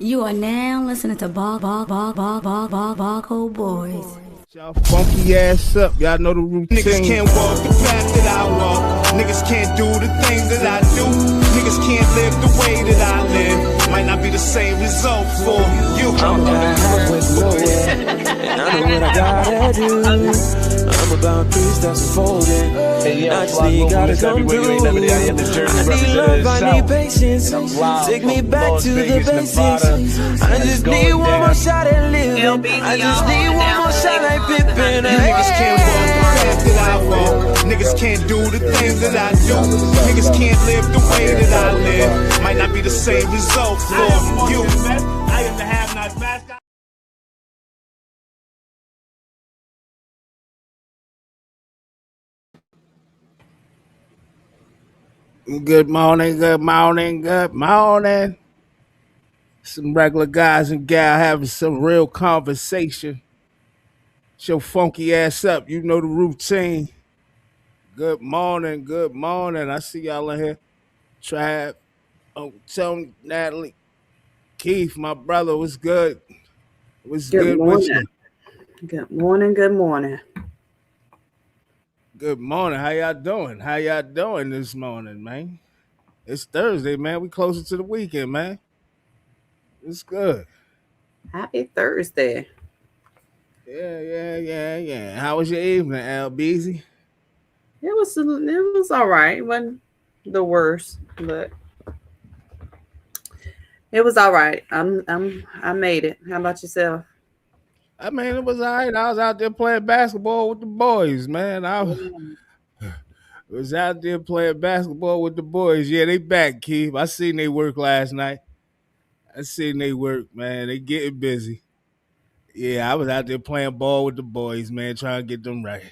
You are now listening to Barco Boys. Y'all funky ass up, y'all know the routine. Niggas can't walk the path that I walk. Niggas can't do the things that I do. Niggas can't live the way that I live. Might not be the same result for you. I'm halfway nowhere, and I know what I gotta do. I'm about 3 steps forward. I just need gotta come through. I need love, I need patience. Take me back to the basics. I just need one more shot at living. I just need one more shot like Pippin. Niggas can't walk the path that I walk. Niggas can't do the things that I do. Niggas can't live the way that I live. Might not be the same result for you. I am the have-not mascot. Good morning, good morning, good morning. Some regular guys and gal having some real conversation. Show funky ass up, you know the routine. Good morning, good morning. I see y'all in here. Trav, Uncle Tony, Natalie, Keith, my brother, what's good? What's good with you? Good morning, good morning. Good morning. How y'all doing? How y'all doing this morning, man? It's Thursday, man. We closer to the weekend, man. It's good. Happy Thursday. Yeah. How was your evening, Al Beezy? It was all right. It wasn't the worst, but it was all right. I made it. How about yourself? I mean, it was all right. I was out there playing basketball with the boys, man. I was out there playing basketball with the boys. Yeah, they back, Keith. I seen they work last night. I seen they work, man. They getting busy. Yeah, I was out there playing ball with the boys, man, trying to get them right.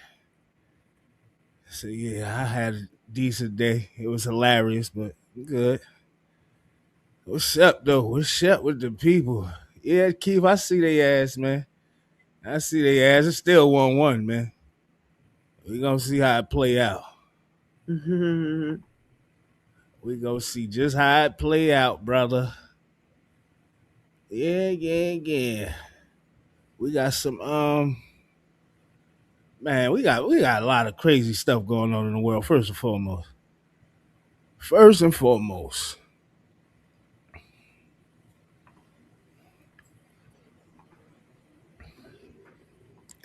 So yeah, I had a decent day. It was hilarious, but good. What's up though? What's up with the people? Yeah, Keith, I see they ass, man. I see they ass. It's still 1-1, man. We gonna see how it play out. Mhm. We gonna see just how it play out, brother. Yeah. We got some man, we got a lot of crazy stuff going on in the world, first and foremost.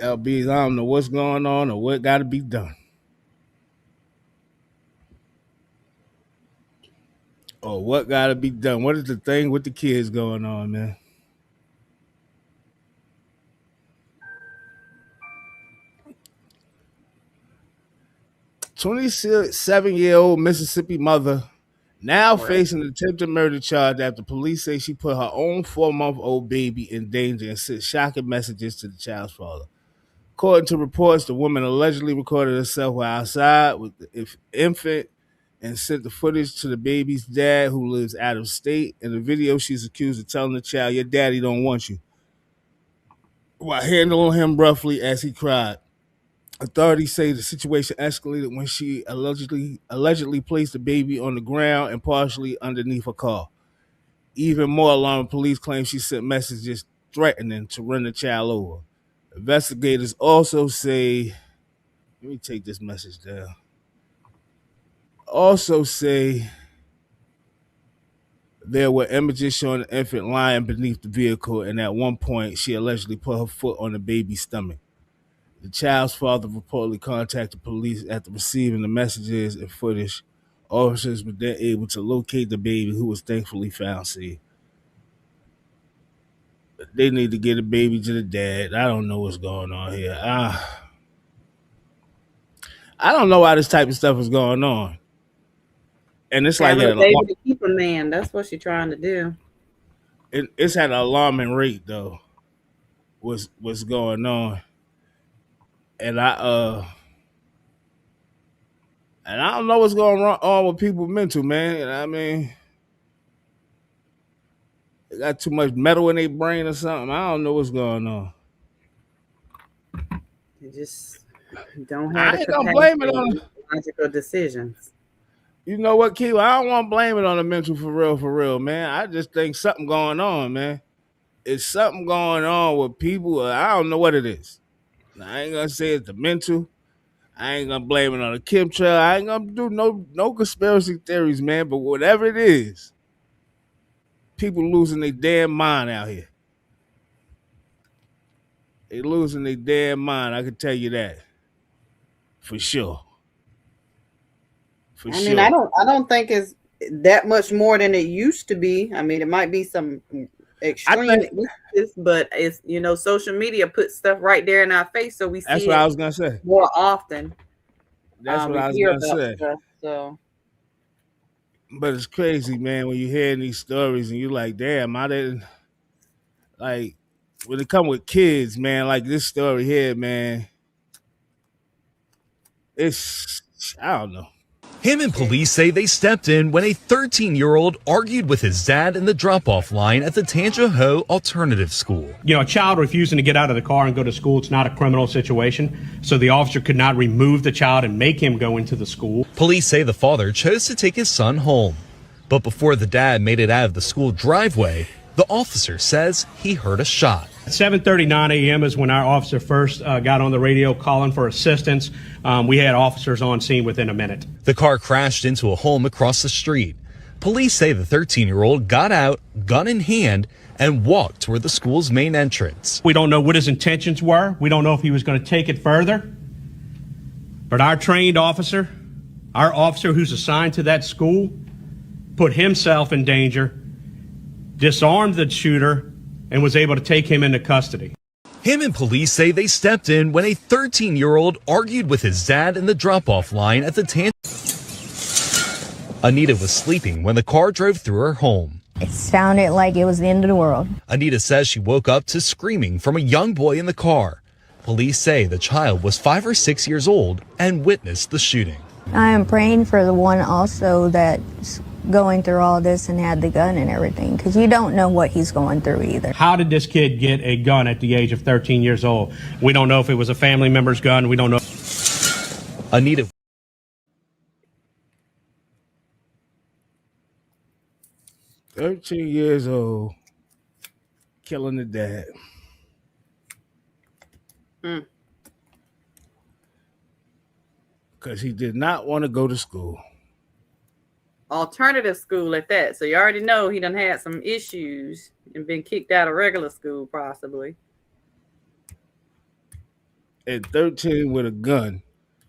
LBs, I don't know what's going on or what gotta be done. Or what gotta be done. What is the thing with the kids going on, man? 27-year-old Mississippi mother now facing an attempted murder charge after police say she put her own 4-month-old baby in danger and sent shocking messages to the child's father. According to reports, the woman allegedly recorded herself while outside with the infant and sent the footage to the baby's dad, who lives out of state. In the video, she's accused of telling the child, "Your daddy don't want you," while handling him roughly as he cried. Authorities say the situation escalated when she allegedly placed the baby on the ground and partially underneath a car. Even more alarming, police claim she sent messages threatening to run the child over. Investigators also say, let me take this message down. Also say there were images showing the infant lying beneath the vehicle, and at one point she allegedly put her foot on the baby's stomach. The child's father reportedly contacted police after receiving the messages and footage. Officers were then able to locate the baby, who was thankfully found safe. They need to get the baby to the dad. I don't know what's going on here. I don't know why this type of stuff is going on. And it's like Having a baby to keep a man. That's what she's trying to do. It's at an alarming rate though. What's going on? And I don't know what's going on with people mental, man. I mean, they got too much metal in their brain or something. I don't know what's going on. They just don't I have the ain't gonna blame it capacity on. to make logical decisions. You know what, Key? I don't want to blame it on the mental for real, man. I just think something going on, man. It's something going on with people. I don't know what it is. Now, I ain't gonna say it's the mental. I ain't gonna blame it on the chemtrail. I ain't gonna do no conspiracy theories, man. But whatever it is, people losing their damn mind out here. They losing their damn mind. I can tell you that for sure. For I sure. mean, I don't think it's that much more than it used to be. I mean, it might be some extreme instances, but it's social media puts stuff right there in our face, so we see that's what I was gonna say more often. That's what I was gonna say. Stuff, so. But it's crazy, man, when you hear these stories and you're like, damn, I didn't like when it come with kids, man, like this story here, man. It's I don't know. Him and police say they stepped in when a 13-year-old argued with his dad in the drop-off line at the Tangier Alternative School. A child refusing to get out of the car and go to school, it's not a criminal situation, so the officer could not remove the child and make him go into the school. Police say the father chose to take his son home, but before the dad made it out of the school driveway, the officer says he heard a shot. At 7:39 a.m. is when our officer first got on the radio calling for assistance. We had officers on scene within a minute. The car crashed into a home across the street. Police say the 13-year-old got out, gun in hand, and walked toward the school's main entrance. We don't know what his intentions were. We don't know if he was going to take it further. But our trained officer, our officer who's assigned to that school, put himself in danger, disarmed the shooter, and was able to take him into custody. Him and police say they stepped in when a 13-year-old argued with his dad in the drop-off line at the Anita was sleeping when the car drove through her home. It sounded like it was the end of the world. Anita says she woke up to screaming from a young boy in the car. Police say the child was 5 or 6 years old and witnessed the shooting. I am praying for the one also that's going through all this and had the gun and everything, because you don't know what he's going through either. How did this kid get a gun at the age of 13 years old? We don't know if it was a family member's gun. We don't know. Anita. 13 years old, killing the dad. Because he did not want to go to school. Alternative school at that. So you already know he done had some issues and been kicked out of regular school, possibly. At 13 with a gun,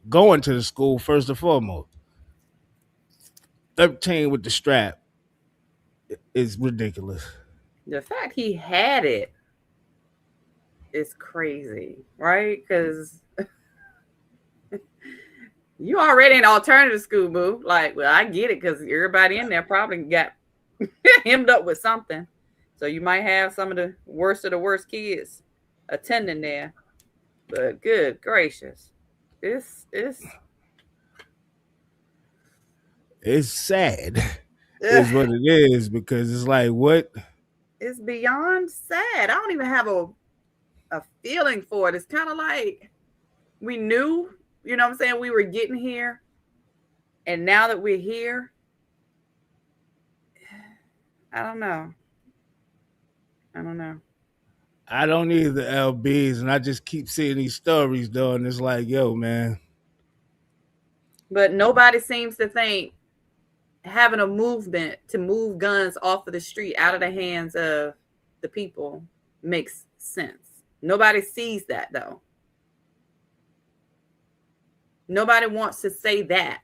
going to the school first and foremost. 13 with the strap is ridiculous. The fact he had it is crazy, right? Because you already in alternative school, boo. Like, well, I get it because everybody in there probably got hemmed up with something. So you might have some of the worst kids attending there. But good gracious, it's sad. Is what it is, because it's like, what? It's beyond sad. I don't even have a feeling for it. It's kind of like we knew, you know what I'm saying, we were getting here. And now that we're here, I don't know. I don't need the LBs, and I just keep seeing these stories, though, and it's like, yo, man. But nobody seems to think having a movement to move guns off of the street out of the hands of the people makes sense. Nobody sees that, though. Nobody wants to say that.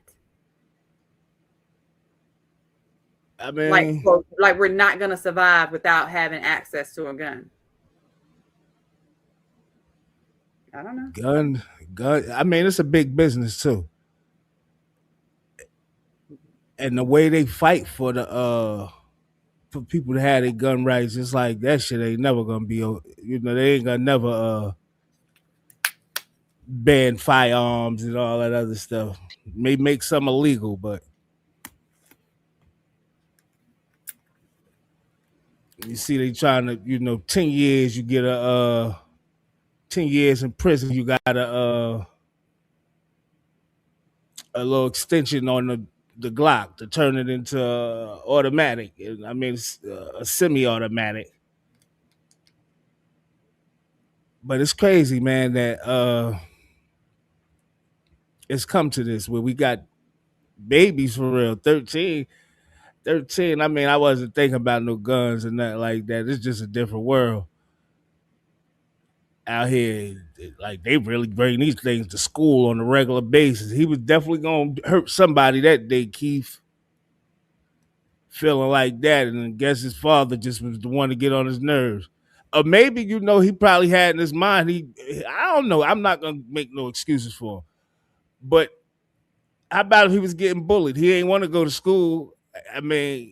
I mean, like we're not going to survive without having access to a gun. I don't know. Gun. I mean, it's a big business too. And the way they fight for for people to have their gun rights, it's like that shit ain't never gonna be. They ain't gonna never ban firearms and all that other stuff. May make some illegal, but you see, they trying to 10 years. You get 10 years in prison. You got a little extension on the Glock to turn it into automatic. I mean, it's, a semi-automatic. But it's crazy, man, that it's come to this where we got babies for real, 13. I mean, I wasn't thinking about no guns and nothing like that. It's just a different world out here. Like, they really bring these things to school on a regular basis. He was definitely going to hurt somebody that day, Keith, feeling like that. And I guess his father just was the one to get on his nerves. Or maybe, he probably had in his mind, I don't know. I'm not going to make no excuses for him. But how about if he was getting bullied? He ain't want to go to school. I mean,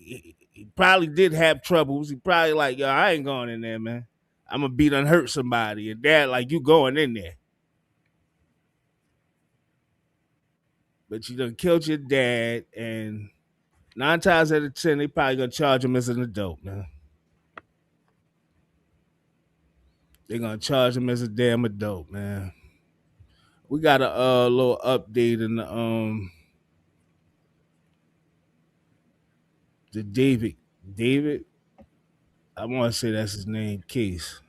he probably did have troubles. He probably like, yo, I ain't going in there, man. I'm going to beat and hurt somebody. And dad, like, you going in there. But you done killed your dad, and 9 times out of 10, they probably going to charge him as an adult, man. They're going to charge him as a damn adult, man. We got a little update in the David, I want to say that's his name, case.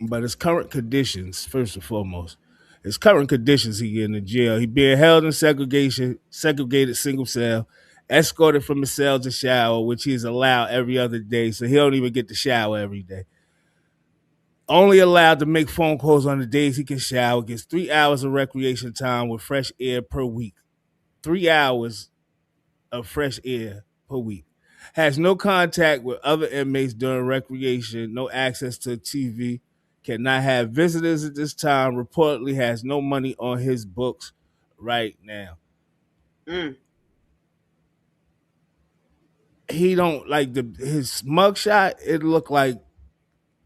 But his current conditions, first and foremost, his current conditions, he in the jail. He being held in segregated single cell, escorted from his cell to shower, which he's allowed every other day. So he don't even get to shower every day. Only allowed to make phone calls on the days he can shower. Gets 3 hours of recreation time with fresh air per week. 3 hours of fresh air per week. Has no contact with other inmates during recreation. No access to TV. Cannot have visitors at this time. Reportedly has no money on his books right now. He don't like his mugshot. It looked like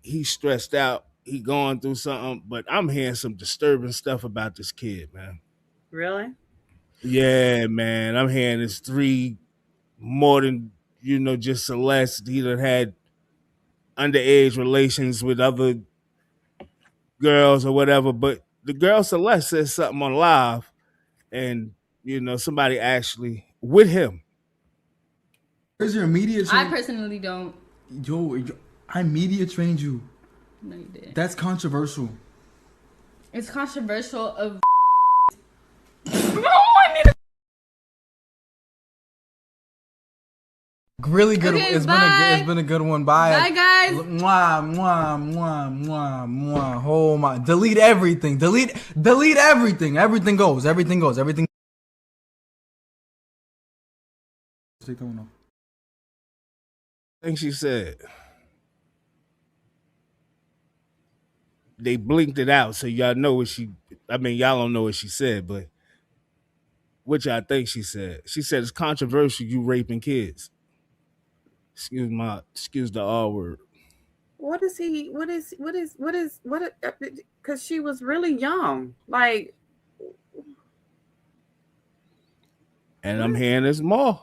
he's stressed out. He going through something. But I'm hearing some disturbing stuff about this kid, man. Really? Yeah, man. I'm hearing it's 3 more than just Celeste. He done had underage relations with other girls or whatever, but the girl Celeste said something on live, and somebody actually with him. Where's your media train? I personally don't. Yo, I media trained you. No, you didn't. That's controversial. It's controversial of. Really good. Okay, it's been a good one. Bye. Bye, guys. Mwah, mwah, mwah, mwah, mwah. Oh my! Delete everything. Delete everything. Everything goes. Everything. Take that one off. I think she said they blinked it out, so y'all know what she. I mean, y'all don't know what she said, but which I think she said. She said it's controversial you raping kids. Excuse the R word. What is? Because she was really young. Like, and I'm hearing this more.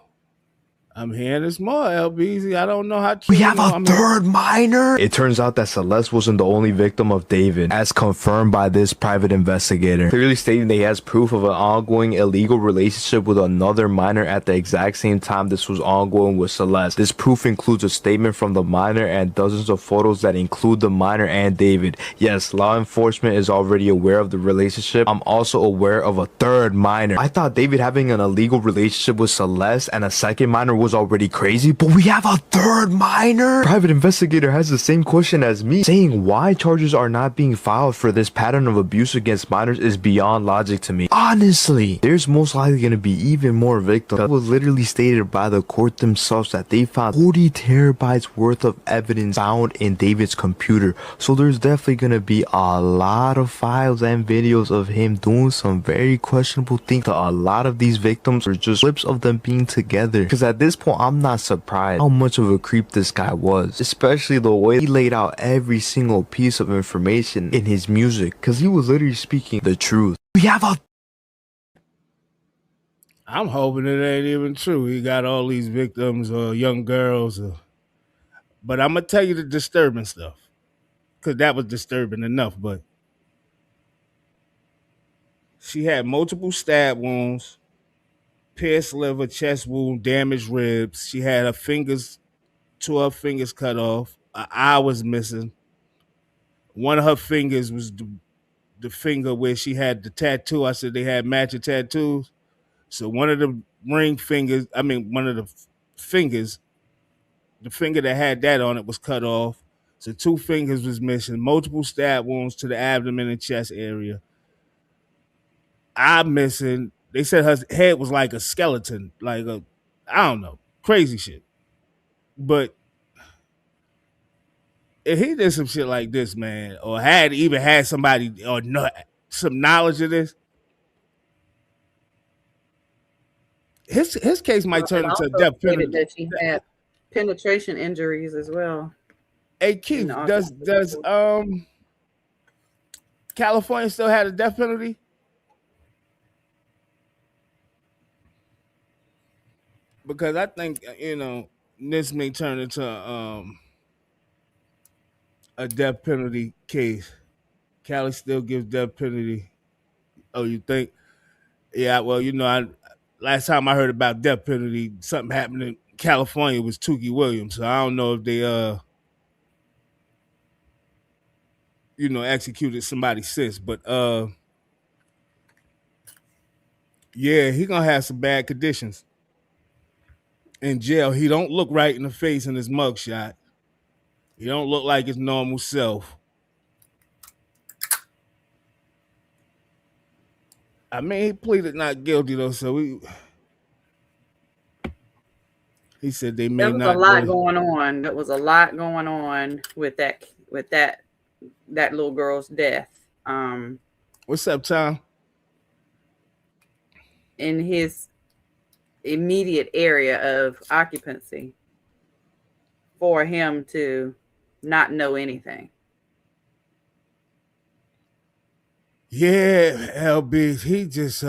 LBZ. I don't know how we have a third minor. It turns out that Celeste wasn't the only victim of David, as confirmed by this private investigator, clearly stating that he has proof of an ongoing illegal relationship with another minor at the exact same time this was ongoing with Celeste. This proof includes a statement from the minor and dozens of photos that include the minor and David. Yes, law enforcement is already aware of the relationship. I'm also aware of a third minor. I thought David having an illegal relationship with Celeste and a second minor was already crazy, but we have a third minor. Private investigator has the same question as me, saying why charges are not being filed for this pattern of abuse against minors is beyond logic to me. Honestly, there's most likely going to be even more victims. It was literally stated by the court themselves that they found 40 terabytes worth of evidence found in David's computer, so there's definitely going to be a lot of files and videos of him doing some very questionable things. A lot of these victims are just clips of them being together, because at this point I'm not surprised how much of a creep this guy was, especially the way he laid out every single piece of information in his music, because he was literally speaking the truth. We have a I'm hoping it ain't even true. He got all these victims or young girls, but I'm gonna tell you the disturbing stuff, because that was disturbing enough. But She had multiple stab wounds, pierced liver, chest wound, damaged ribs. She had two of her fingers cut off. An eye was missing. One of her fingers was the finger where she had the tattoo. I said they had matching tattoos. So one of the one of the fingers, the finger that had that on it was cut off. So 2 fingers was missing. Multiple stab wounds to the abdomen and chest area. Eye missing. They said her head was like a skeleton, I don't know, crazy shit. But if he did some shit like this, man, or had somebody or some knowledge of this, his case might turn into a death penalty. That she had penetration injuries as well. Hey Keith, does California still have a death penalty? Because I think this may turn into a death penalty case. Cali still gives death penalty. Oh, you think? Yeah, well, last time I heard about death penalty, something happened in California was Touchy Williams. So I don't know if they executed somebody since, but yeah, he gonna have some bad conditions in jail. He don't look right in the face in his mugshot. He don't look like his normal self. I mean, he pleaded not guilty though, so he said they may not. There was a lot going on. There was a lot going on with that little girl's death. What's up, Tom? In his immediate area of occupancy, for him to not know anything. Yeah, LB, he just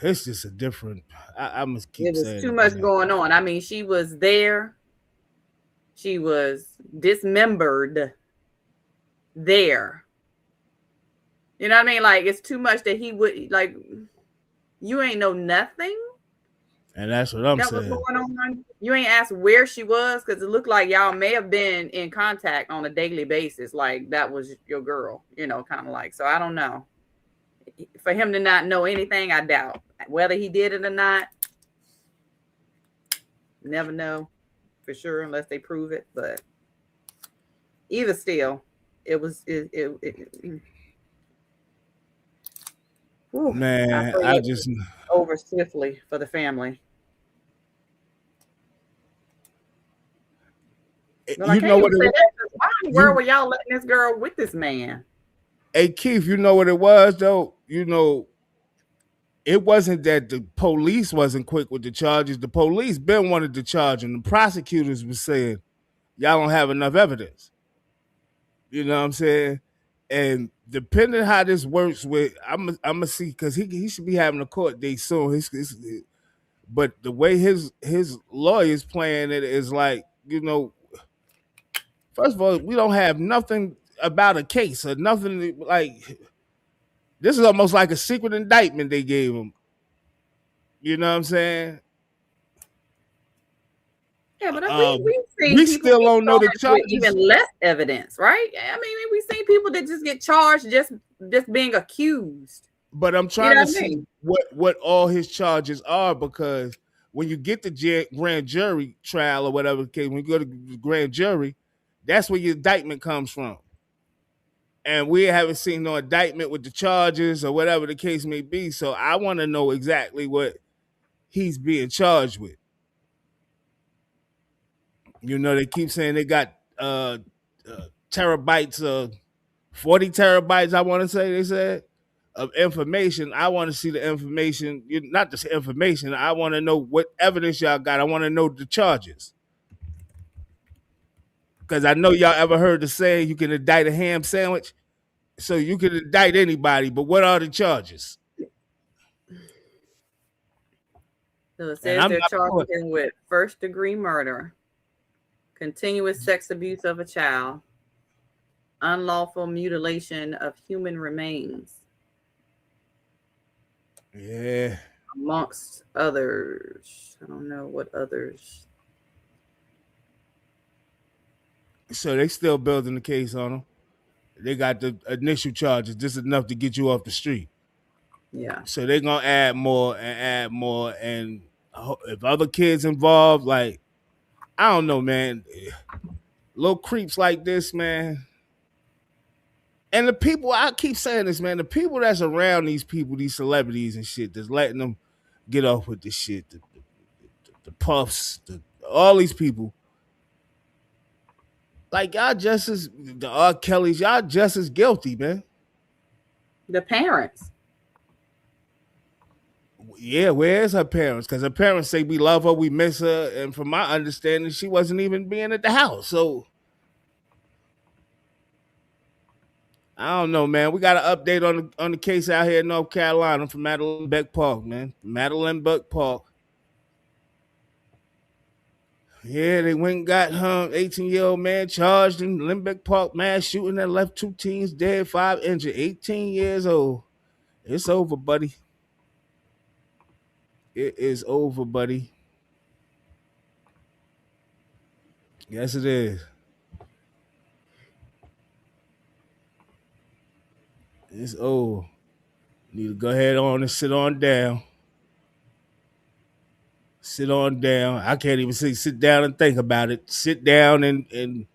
it's just a different. I must keep saying it was too much going on. I mean, she was there. She was dismembered there. You know what I mean? Like, it's too much that he would, like, you ain't know nothing. And that's what I'm saying. Was going on. You ain't asked where she was, because it looked like y'all may have been in contact on a daily basis. Like, that was your girl, kind of like. So I don't know. For him to not know anything, I doubt. Whether he did it or not, never know for sure unless they prove it. But either still, it was whew, man, I just over swiftly for the family. You know what? Why in the world were y'all letting this girl with this man? Hey Keith, you know what it was though? It wasn't that the police wasn't quick with the charges. The police been wanted to charge, and the prosecutors was saying, y'all don't have enough evidence. You know what I'm saying? And depending how this works with, I'm gonna see, because he should be having a court date soon. But the way his lawyers playing it is like, first of all, we don't have nothing about a case or nothing. Like, this is almost like a secret indictment they gave him. You know what I'm saying? Yeah, but we still don't know the charges. Even less evidence, right? I mean, we've seen people that just get charged just being accused. But I'm trying to see what all his charges are, because when you get the grand jury trial or whatever the case, when you go to the grand jury, that's where your indictment comes from. And we haven't seen no indictment with the charges or whatever the case may be. So I want to know exactly what he's being charged with. They keep saying they got terabytes, 40 terabytes, I want to say, they said, of information. I want to see the information, not just information. I want to know what evidence y'all got. I want to know the charges. Because I know y'all ever heard the saying, you can indict a ham sandwich. So you can indict anybody, but what are the charges? So it says they're charging him with first-degree murder, continuous sex abuse of a child, unlawful mutilation of human remains, Yeah. amongst others. I don't know what others. So they still building the case on him. They got the initial charges, just enough to get you off the street. Yeah. So they're gonna add more, and if other kids involved, like I don't know, man, little creeps like this, man. And the people, I keep saying this, man, the people that's around these people, these celebrities and shit, that's letting them get off with this shit, the puffs, all these people. Like y'all just as the R. Kellys, y'all just as guilty, man. The parents. Yeah, where's her parents? Because her parents say we love her, we miss her, and from my understanding, she wasn't even being at the house. So I don't know, man. We got an update on the case out here in North Carolina from Madeline Beck Park, man. Madeline Beck Park. Yeah, they went and got 18-year-old man charged in Limbeck Park mass shooting that left 2 teens dead, 5 injured. 18 years old. It's over, buddy. It is over, buddy. Yes, it is. It's over. Need to go ahead on and sit on down. Sit on down. I can't even say sit down and think about it. Sit down and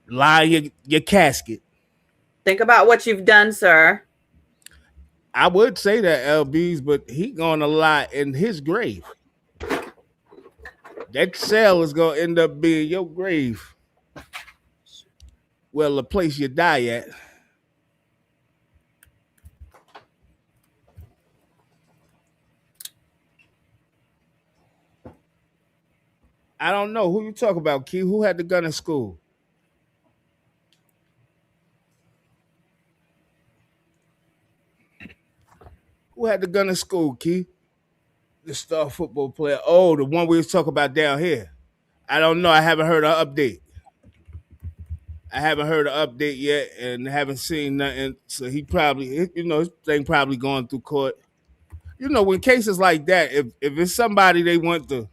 lie your casket. Think about what you've done, sir. I would say that, LBs, but he gonna lie in his grave. That cell is gonna end up being your grave. Well, the place you die at. I don't know. Who you talk about, Key? Who had the gun in school? Who had the gun in school, Key? The star football player. Oh, the one we was talking about down here. I don't know. I haven't heard an update. Yet and haven't seen nothing. So he probably, his thing probably going through court. When cases like that, if it's somebody they want to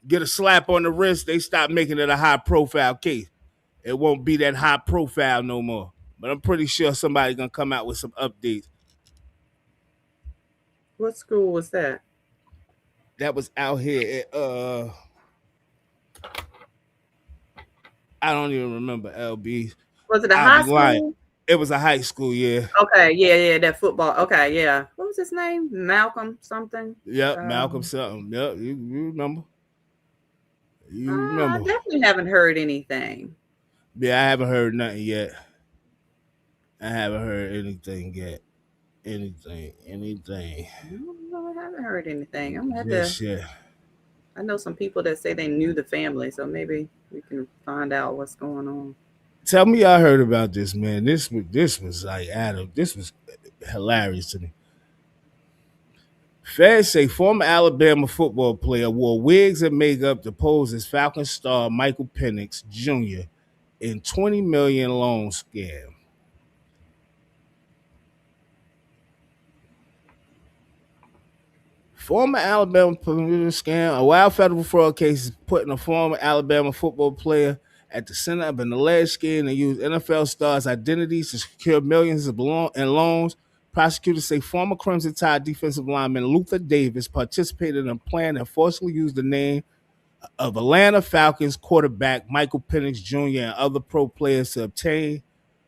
get a slap on the wrist, they stop making it a high profile case. It won't be that high profile no more. But I'm pretty sure somebody's gonna come out with some updates. What school was that? That was out here at I don't even remember, LB. Was it a high school? It was a high school, yeah. Okay, yeah, that football. Okay, yeah. What was his name? Malcolm something? Yep, Malcolm something. Yep, you remember. You remember. I definitely haven't heard anything. Yeah, I haven't heard nothing yet. I haven't heard anything yet. Anything. No, I haven't heard anything. I'm gonna have to. Yeah. I know some people that say they knew the family, so maybe we can find out what's going on. Tell me I heard about this, man. This was like Adam. This was hilarious to me. Feds say former Alabama football player wore wigs and makeup to pose as Falcons star Michael Penix Jr. in $20 million loan scam. Former Alabama scam. A wild federal fraud case is putting a former Alabama football player at the center of an alleged scheme to use NFL stars' identities to secure millions in loans. Prosecutors say former Crimson Tide defensive lineman Luther Davis participated in a plan that forcibly used the name of Atlanta Falcons quarterback Michael Penix Jr. and other pro players to obtain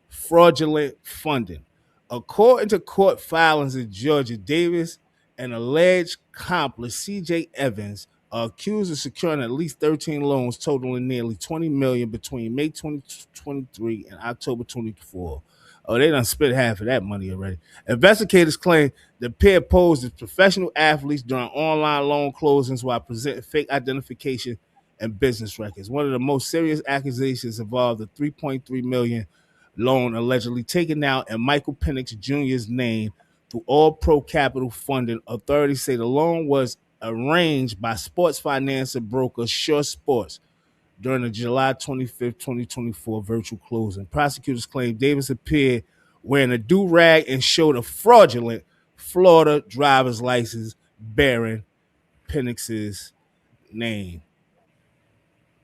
fraudulent funding. According to court filings in Georgia, Davis and alleged accomplice C.J. Evans are accused of securing at least 13 loans totaling nearly $20 million between May 2023 and October 24. Oh, they done spent half of that money already. Investigators claim the pair posed as professional athletes during online loan closings while presenting fake identification and business records. One of the most serious accusations involved the $3.3 million loan allegedly taken out in Michael Penix Jr.'s name through All Pro Capital Funding. Authorities say the loan was arranged by sports finance and broker Sure Sports during the July 25th, 2024 virtual closing. Prosecutors claim Davis appeared wearing a do-rag and showed a fraudulent Florida driver's license bearing Penix's name.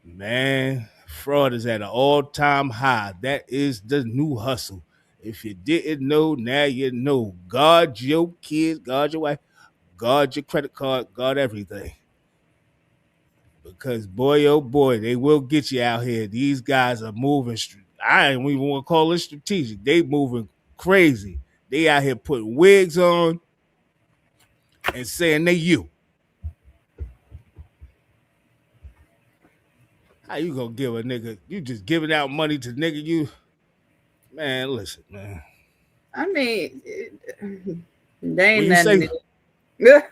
Man, fraud is at an all-time high. That is the new hustle. If you didn't know, now you know. Guard your kids, guard your wife, guard your credit card, guard everything. Because boy, oh boy, they will get you out here. These guys are moving. I don't even want to call it strategic. They moving crazy. They out here putting wigs on and saying they you. How you gonna give a nigga? You just giving out money to nigga you? Man, listen, man. I mean, they ain't nothing. Yeah,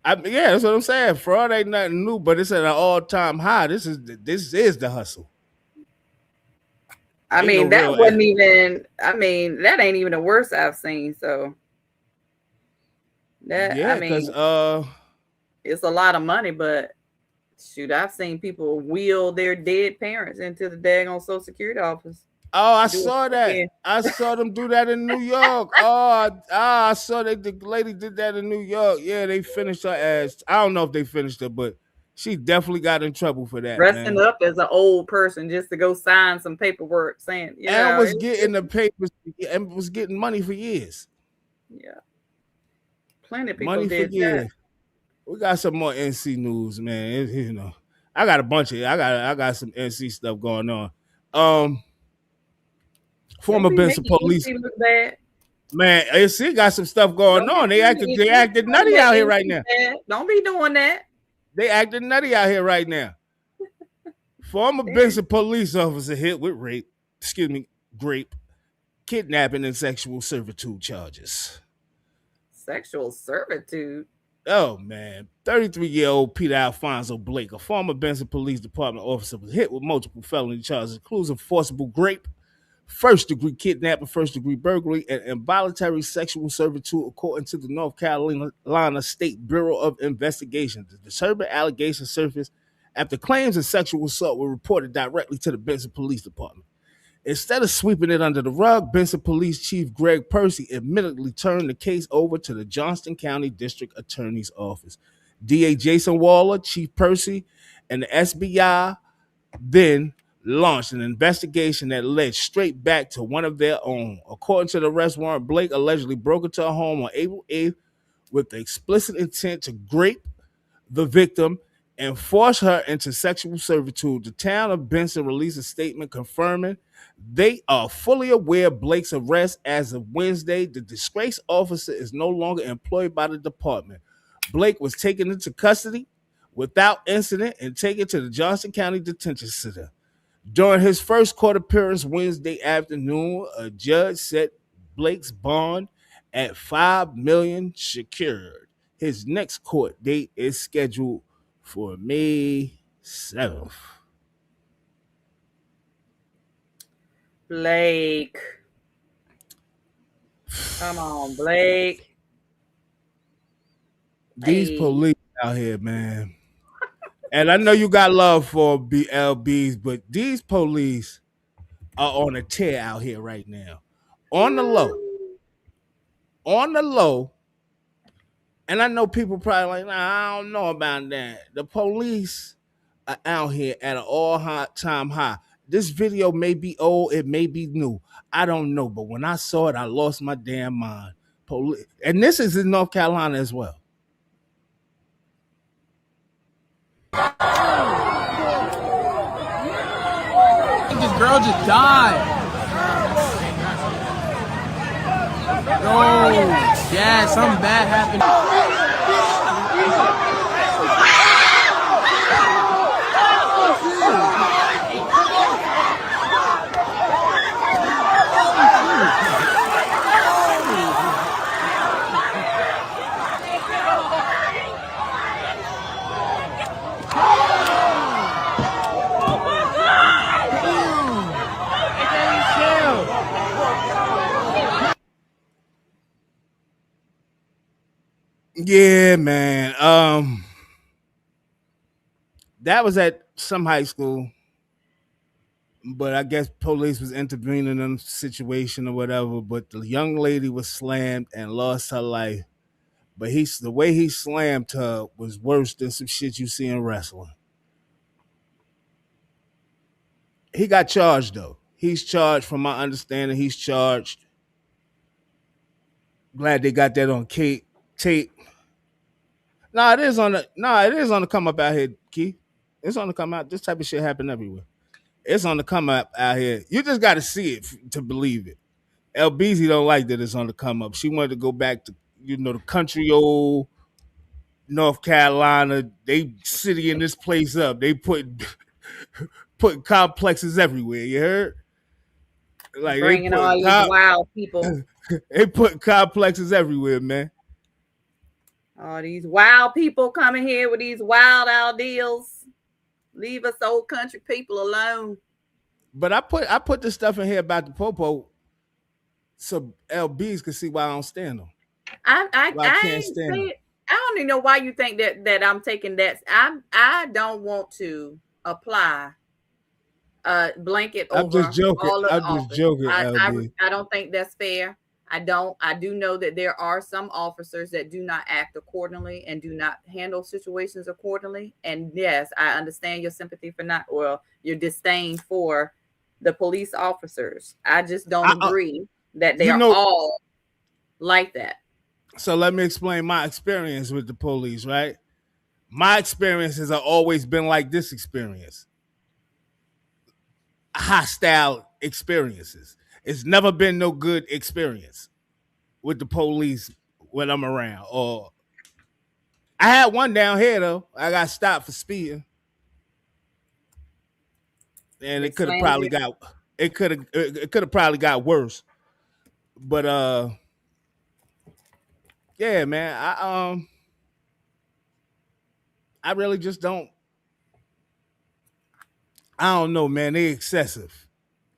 that's what I'm saying. Fraud ain't nothing new, but it's at an all-time high. This is the hustle. I mean, that wasn't even. I mean, that ain't even the worst I've seen. So that I mean, it's a lot of money, but shoot, I've seen people wheel their dead parents into the daggone Social Security office. Oh, I saw that. I saw them do that in New York. I saw that the lady did that in New York. Yeah, they finished her ass. I don't know if they finished her, but she definitely got in trouble for that. Dressing up as an old person just to go sign some paperwork saying, and was getting the papers and was getting money for years. Yeah. Plenty of people money did for years. that. We got some more NC news, man. I got a bunch of I got some NC stuff going on. Former Benson police. Man, NC got some stuff going on. They acted nutty out here right now. Don't be doing that. They acting nutty out here right now. Former Benson police officer hit with rape, kidnapping, and sexual servitude charges. Sexual servitude? Oh, man. 33-year-old Peter Alfonso Blake, a former Benson Police Department officer, was hit with multiple felony charges, including forcible rape, first-degree kidnapping, first-degree burglary, and involuntary sexual servitude, according to the North Carolina State Bureau of Investigation. The disturbing allegations surfaced after claims of sexual assault were reported directly to the Benson Police Department. Instead of sweeping it under the rug, Benson Police Chief Greg Percy admittedly turned the case over to the Johnston County District Attorney's Office. DA Jason Waller, Chief Percy, and the SBI then launched an investigation that led straight back to one of their own. According to the arrest warrant, Blake allegedly broke into a home on April 8th with the explicit intent to grape the victim and force her into sexual servitude. The town of Benson released a statement confirming they are fully aware of Blake's arrest. As of Wednesday, the disgraced officer is no longer employed by the department. Blake was taken into custody without incident and taken to the Johnston County Detention Center. During his first court appearance Wednesday afternoon, a judge set Blake's bond at $5 million secured. His next court date is scheduled for May 7th. Blake. Come on, Blake. These police out here, man. And I know you got love for BLBs, but these police are on a tear out here right now. On the low. And I know people probably like, nah, I don't know about that. The police are out here at an all-time high. This video may be old, it may be new. I don't know, but when I saw it, I lost my damn mind. Police, and this is in North Carolina as well. This girl just died. No, yeah, something bad happened. Yeah, man. That was at some high school. but I guess police was intervening in the situation or whatever. But the young lady was slammed and lost her life. But the way he slammed her was worse than some shit you see in wrestling. He got charged though. He's charged, from my understanding. He's charged. Glad they got that on tape. It is on the come up out here, Key. It's on the come out. This type of shit happen everywhere. It's on the come up out here. You just got to see it to believe it. LBZ don't like that it's on the come up. She wanted to go back to the country old North Carolina. They citying this place up. They putting complexes everywhere. You heard? Like bringing all these wild people. They put complexes everywhere, man. All these wild people coming here with these wild ideals. Leave us old country people alone. But I put this stuff in here about the popo so LBs can see why I don't stand them. I can't stand them. I don't even know why you think that I'm taking that. I don't want to apply a blanket over all of the I'm just joking, LB. I don't think that's fair. I do know that there are some officers that do not act accordingly and do not handle situations accordingly. And yes, I understand your sympathy for your disdain for the police officers. I just don't agree that they are all like that. So let me explain my experience with the police, right? My experiences have always been like this experience. Hostile experiences. It's never been no good experience with the police when I'm around. Or I had one down here though. I got stopped for speeding, and it could have probably got worse. But yeah, man, I really just don't. I don't know, man. They excessive.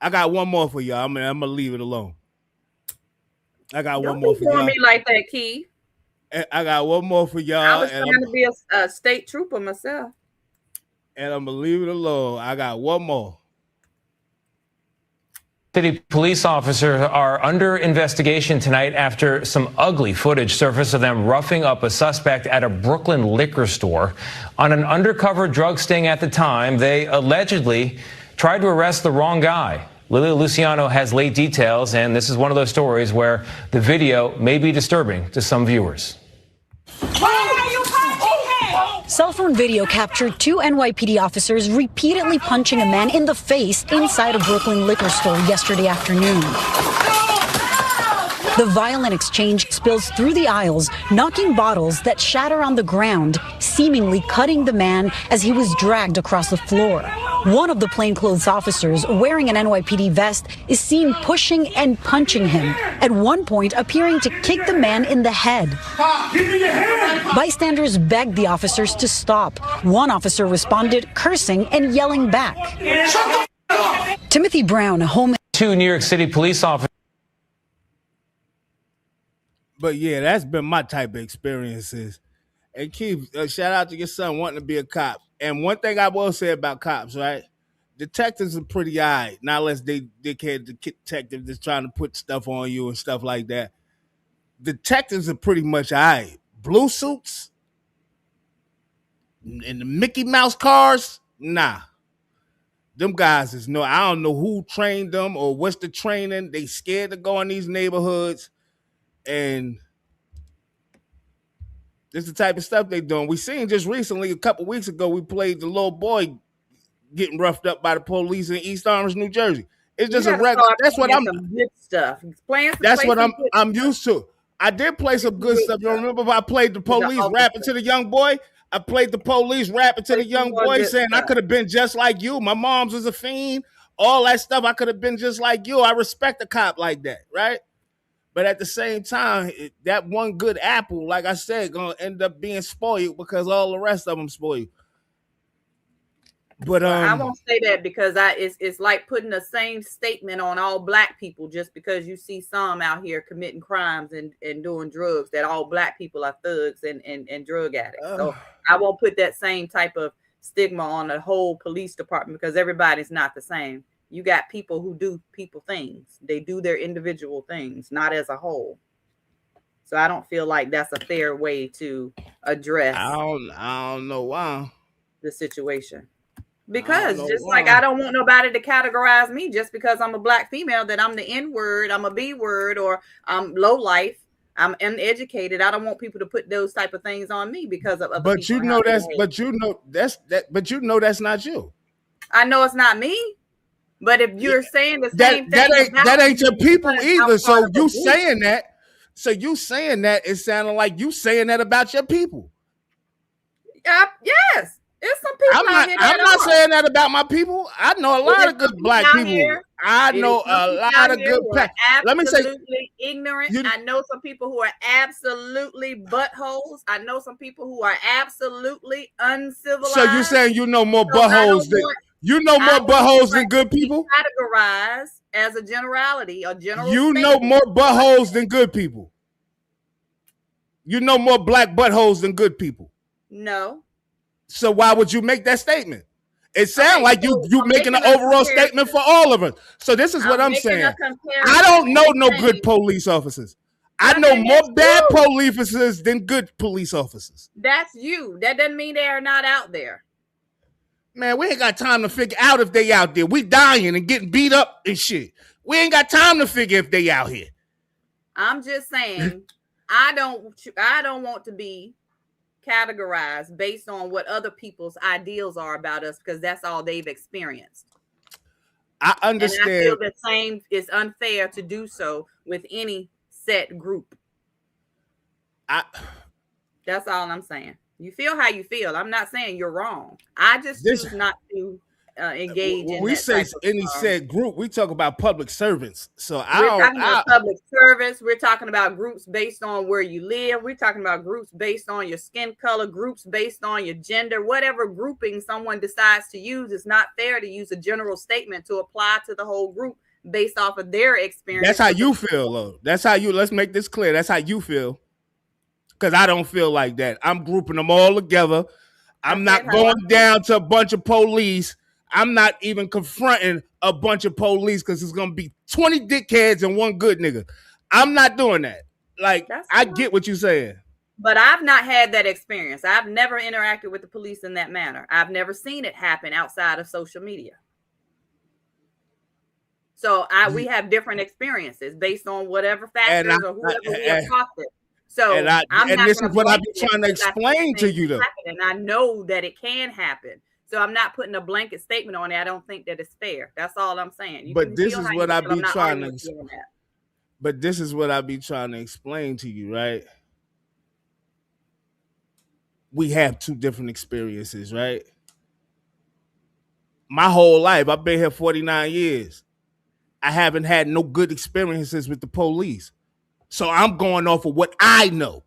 I got one more for y'all. I'm gonna leave it alone. I got one more for y'all. Don't be me like that, Key. I got one more for y'all. I was trying to be a state trooper myself. And I'm gonna leave it alone. I got one more. City police officers are under investigation tonight after some ugly footage surfaced of them roughing up a suspect at a Brooklyn liquor store. On an undercover drug sting at the time, they allegedly tried to arrest the wrong guy. Lilia Luciano has late details, and this is one of those stories where the video may be disturbing to some viewers. Cell phone video captured two NYPD officers repeatedly punching a man in the face inside a Brooklyn liquor store yesterday afternoon. The violent exchange spills through the aisles, knocking bottles that shatter on the ground, seemingly cutting the man as he was dragged across the floor. One of the plainclothes officers, wearing an NYPD vest, is seen pushing and punching him, at one point appearing to kick the man in the head. Bystanders begged the officers to stop. One officer responded, cursing and yelling back. Timothy Brown, home. Two New York City police officers. But yeah, that's been my type of experiences. And Keith, shout out to your son wanting to be a cop. And one thing I will say about cops, right? Detectives are pretty all right. Not unless they dickhead detectives that's trying to put stuff on you and stuff like that. Detectives are pretty much all right. Blue suits and the Mickey Mouse cars, nah. Them guys is I don't know who trained them or what's the training. They scared to go in these neighborhoods. And this is the type of stuff they doing. We seen just recently, a couple weeks ago, we played the little boy getting roughed up by the police in East Orange, New Jersey. It's just a regular. That's what I'm. Good stuff. That's what I'm used to. I did play some good stuff. You remember if I played the police rapping to the young boy? I played the police rapping to the young boy saying I could have been just like you. My mom's was a fiend. All that stuff. I could have been just like you. I respect a cop like that, right? But at the same time, that one good apple, like I said, gonna end up being spoiled because all the rest of them spoiled. But I won't say that because it's like putting the same statement on all black people just because you see some out here committing crimes and doing drugs, that all black people are thugs and drug addicts. So I won't put that same type of stigma on the whole police department because everybody's not the same. You got people who do people things. They do their individual things, not as a whole. So I don't feel like that's a fair way to address I don't know why. the situation. Because just like I don't want nobody to categorize me just because I'm a black female that I'm the N-word, I'm a B-word, or I'm low life, I'm uneducated. I don't want people to put those type of things on me because of other But people. you know that's not you. I know it's not me. But if you're saying the same thing, that ain't your people either. So you saying that, it sounded like you saying that about your people. Yes. There's some people out here that I'm not saying that about my people. I know a lot of good black people. I know a lot of good black. Let me say, absolutely ignorant. I know some people who are absolutely buttholes. I know some people who are absolutely uncivilized. So you're saying you know more buttholes than good people? Categorized as a generality or general. You know more buttholes than good people. You know more black buttholes than good people. No. So why would you make that statement? It sounds like you making an overall statement for all of us. So this is what I'm saying. I don't know no good police officers. I know more bad police officers than good police officers. That's you. That doesn't mean they are not out there. Man, we ain't got time to figure out if they out there. We dying and getting beat up and shit. We ain't got time to figure if they out here. I'm just saying, I don't want to be categorized based on what other people's ideals are about us because that's all they've experienced. I understand. And I feel the same is unfair to do so with any set group. That's all I'm saying. You feel how you feel. I'm not saying you're wrong. I just choose not to engage in. We say any said group. We talk about public servants. So we're talking about public service. We're talking about groups based on where you live. We're talking about groups based on your skin color. Groups based on your gender. Whatever grouping someone decides to use, it's not fair to use a general statement to apply to the whole group based off of their experience. That's how you feel, though. That's how you. Let's make this clear. That's how you feel. Because I don't feel like that. I'm grouping them all together. I'm not going down to a bunch of police. I'm not even confronting a bunch of police because it's going to be 20 dickheads and one good nigga. I'm not doing that. Like, I get what you're saying. But I've not had that experience. I've never interacted with the police in that manner. I've never seen it happen outside of social media. So we have different experiences based on whatever factors or whoever we have talked to. So and this is what I've been trying to explain to you, though. And I know that it can happen. So I'm not putting a blanket statement on it. I don't think that it's fair. That's all I'm saying. But this is what I be trying to. But this is what I be trying to explain to you, right? We have two different experiences, right? My whole life, I've been here 49 years. I haven't had no good experiences with the police. So I'm going off of what I know.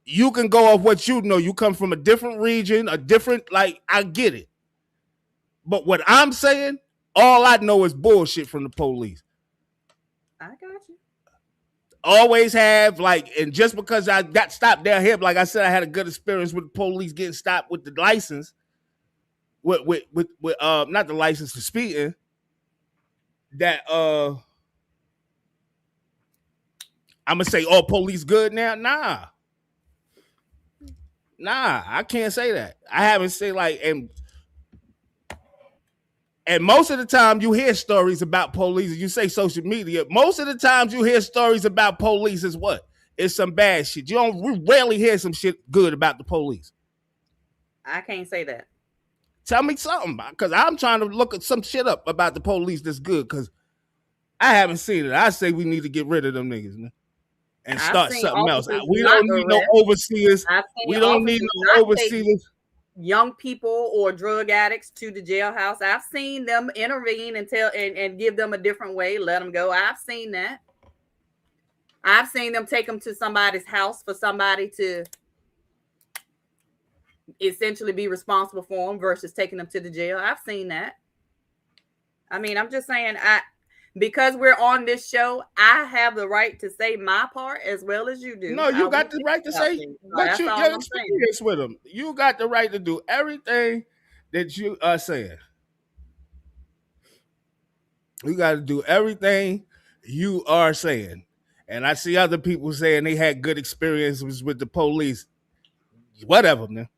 You can go off what you know. You come from a different region, I get it. But what I'm saying, all I know is bullshit from the police. I got you. Always have, and just because I got stopped down here, like I said, I had a good experience with the police getting stopped with the license. With not the license for speeding. That I'm gonna say all police good now? Nah, I can't say that. I haven't said and most of the time you hear stories about police, you say social media, most of the times you hear stories about police is what? It's some bad shit. We rarely hear some shit good about the police. I can't say that. Tell me something, because I'm trying to look at some shit up about the police that's good, because I haven't seen it. I say we need to get rid of them niggas, man. And start something else. We don't need no overseers. We don't need no overseers. Young people or drug addicts to the jailhouse. I've seen them intervene and give them a different way, let them go. I've seen that. I've seen them take them to somebody's house for somebody to essentially be responsible for them versus taking them to the jail. I've seen that. I mean, I'm just saying, because we're on this show, I have the right to say my part as well as you do. No, you got the right to say what your experience with them. You got the right to do everything that you are saying. We got to do everything you are saying. And I see other people saying they had good experiences with the police. Whatever, man.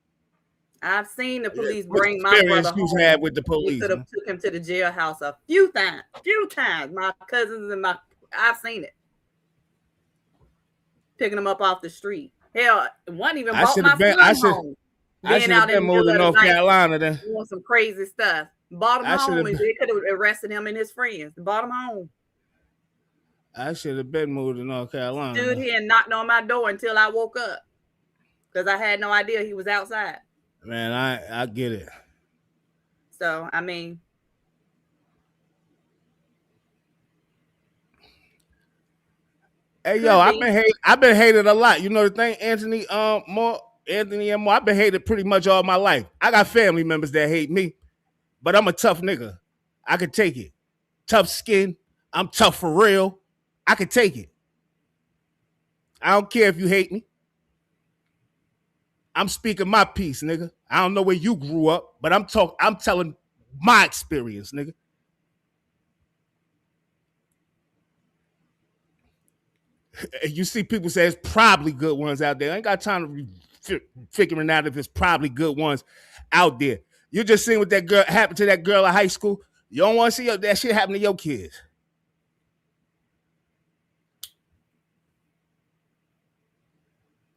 I've seen the police What bring my brother experience home. you had with the They police? could have took him to the jailhouse a few times. My cousins and I've seen it. Picking them up off the street. Hell, one even brought my son home. I should have been moved to North Carolina then. Doing some crazy stuff. Brought him home and they could have arrested him and his friends. Brought him home. I should have been moved to North Carolina. Stood here and knocked on my door until I woke up. Because I had no idea he was outside. Man, I get it. So, I mean. Hey, yo, I've been hated a lot. You know the thing, Anthony and Moore, I've been hated pretty much all my life. I got family members that hate me, but I'm a tough nigga. I can take it. Tough skin. I'm tough for real. I can take it. I don't care if you hate me. I'm speaking my piece, nigga. I don't know where you grew up, but I'm telling my experience, nigga. You see people say it's probably good ones out there. I ain't got time to figuring out if it's probably good ones out there. You just seen what that girl happened to that girl in high school. You don't want to see that shit happen to your kids.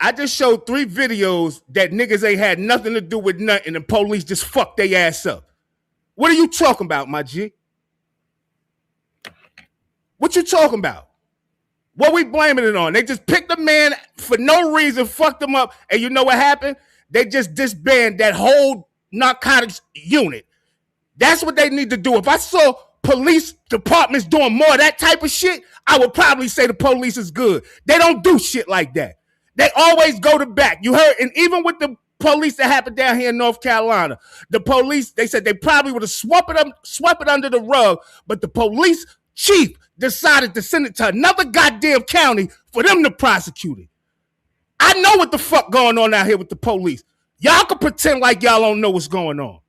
I just showed 3 videos that niggas ain't had nothing to do with nothing and the police just fucked their ass up. What are you talking about, my G? What you talking about? What we blaming it on? They just picked a man for no reason, fucked him up, and you know what happened? They just disbanded that whole narcotics unit. That's what they need to do. If I saw police departments doing more of that type of shit, I would probably say the police is good. They don't do shit like that. They always go to back. You heard, and even with the police that happened down here in North Carolina, the police, they said they probably would have swept it under the rug, but the police chief decided to send it to another goddamn county for them to prosecute it. I know what the fuck going on out here with the police. Y'all can pretend like y'all don't know what's going on.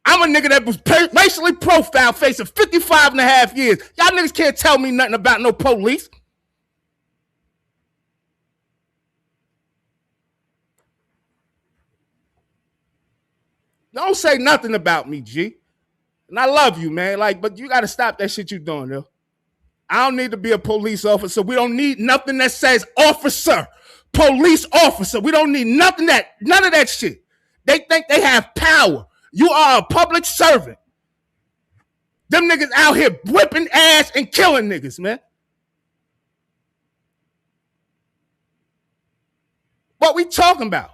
I'm a nigga that was racially profiled facing 55 and a half years. Y'all niggas can't tell me nothing about no police. Don't say nothing about me, G. And I love you, man. But you got to stop that shit you doing, though. I don't need to be a police officer. We don't need nothing that says officer, police officer. We don't need none of that shit. They think they have power. You are a public servant. Them niggas out here whipping ass and killing niggas, man. What we talking about?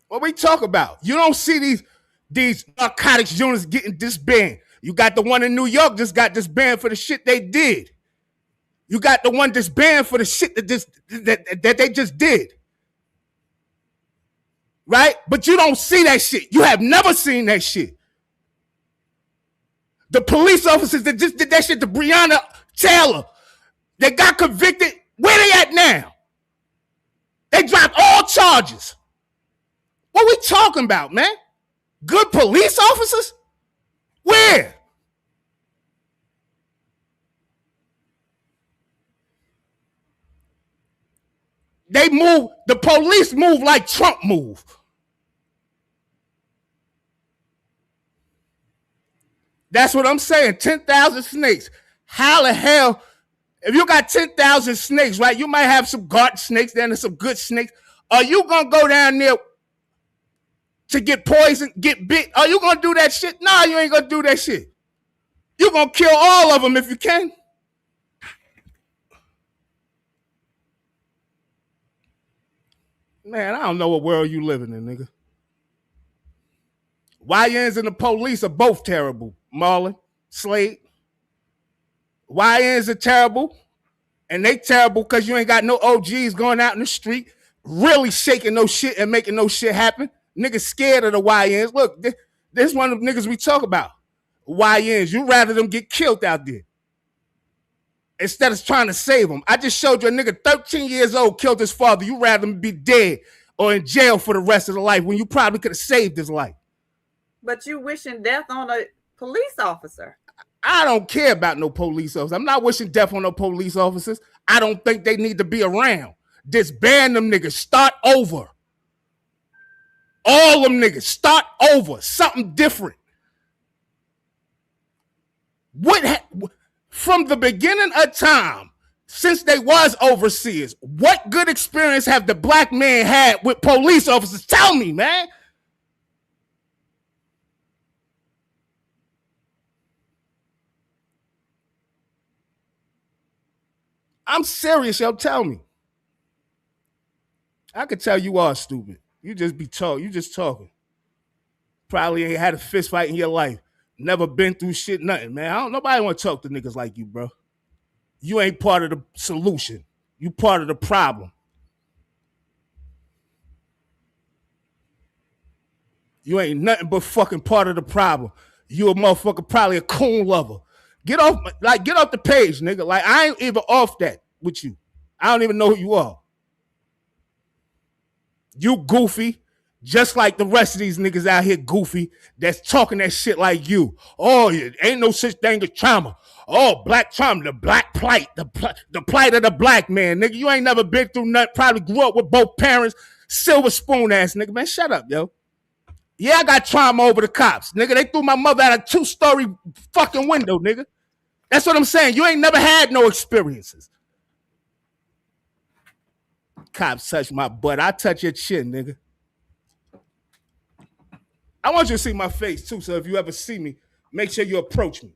What we talk about? You don't see these narcotics units getting disbanded. You got the one in New York just got disbanded for the shit they did. You got the one disbanded for the shit that they just did. Right? But you don't see that shit. You have never seen that shit. The police officers that just did that shit to Breonna Taylor, they got convicted. Where they at now? They dropped all charges. What we talking about, man? Good police officers? Where? They move, the police move like Trump move. That's what I'm saying. 10,000 snakes. How the hell, if you got 10,000 snakes, right? You might have some garden snakes, then there's some good snakes. Are you gonna go down there to get poisoned, get bit? Are you gonna do that shit? No, you ain't gonna do that shit. You're gonna kill all of them if you can. Man, I don't know what world you living in, nigga. YNs and the police are both terrible. Marlon, Slade. YNs are terrible. And they terrible because you ain't got no OGs going out in the street really shaking no shit and making no shit happen. Niggas scared of the YNs. Look, this one of the niggas we talk about. YNs. You rather them get killed out there. instead of trying to save him. I just showed you a nigga 13 years old killed his father. You rather him be dead or in jail for the rest of the life when you probably could have saved his life. But you wishing death on a police officer. I don't care about no police officers. I'm not wishing death on no police officers. I don't think they need to be around. Disband them niggas. Start over. All them niggas. Start over. Something different. From the beginning of time, since they was overseers, what good experience have the black man had with police officers? Tell me, man. I'm serious, yo. Tell me. I could tell you are stupid. You just be talking. You just talking. Probably ain't had a fist fight in your life. Never been through shit, nothing, man. Nobody want to talk to niggas like you, bro. You ain't part of the solution. You part of the problem. You ain't nothing but fucking part of the problem. You a motherfucker, probably a coon lover. Get off the page, nigga. Like, I ain't even off that with you. I don't even know who you are. You goofy, just like the rest of these niggas out here goofy that's talking that shit like you. Oh, ain't no such thing as trauma. Oh, black trauma, the black plight, the plight of the black man, nigga. You ain't never been through nothing. Probably grew up with both parents. Silver spoon ass nigga, man. Shut up, yo. Yeah, I got trauma over the cops, nigga. They threw my mother out a 2-story fucking window, nigga. That's what I'm saying. You ain't never had no experiences. Cops touch my butt. I touch your chin, nigga. I want you to see my face, too, so if you ever see me, make sure you approach me.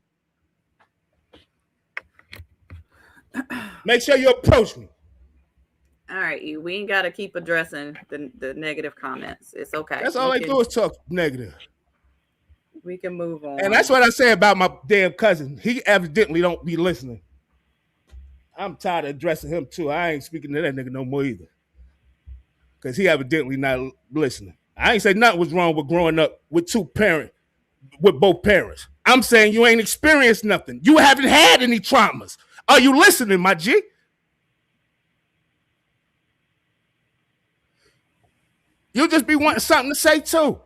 Make sure you approach me. All right, we ain't got to keep addressing the negative comments. It's okay. That's all they do is talk negative. We can move on. And that's what I say about my damn cousin. He evidently don't be listening. I'm tired of addressing him, too. I ain't speaking to that nigga no more either. Because he evidently not listening. I ain't say nothing was wrong with growing up with with both parents. I'm saying you ain't experienced nothing. You haven't had any traumas. Are you listening, my G? You just be wanting something to say, too.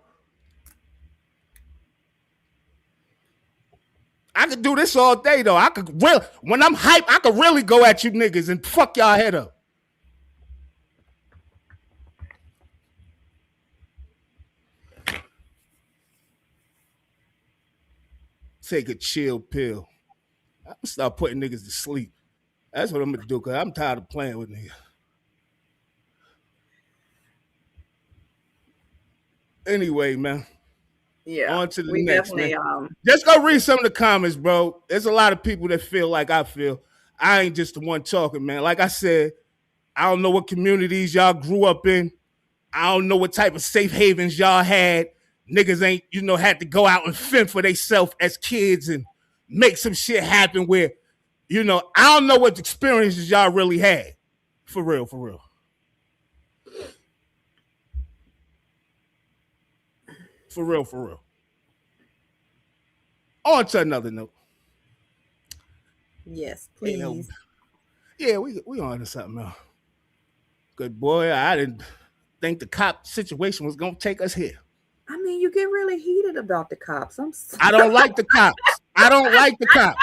I could do this all day, though. When I'm hyped, I could really go at you niggas and fuck y'all head up. Take a chill pill. I'm gonna start putting niggas to sleep. That's what I'm gonna do, because I'm tired of playing with niggas. Anyway, man. Yeah. On to the next, man. Just go read some of the comments, bro. There's a lot of people that feel like I feel. I ain't just the one talking, man. Like I said, I don't know what communities y'all grew up in. I don't know what type of safe havens y'all had. Niggas ain't, had to go out and fend for themselves as kids and make some shit happen where, I don't know what experiences y'all really had. For real, for real. For real, for real. On to another note. Yes, please. Yeah, we on to something else. Good boy, I didn't think the cop situation was going to take us here. I mean, you get really heated about the cops. I don't like the cops. I don't like the cops.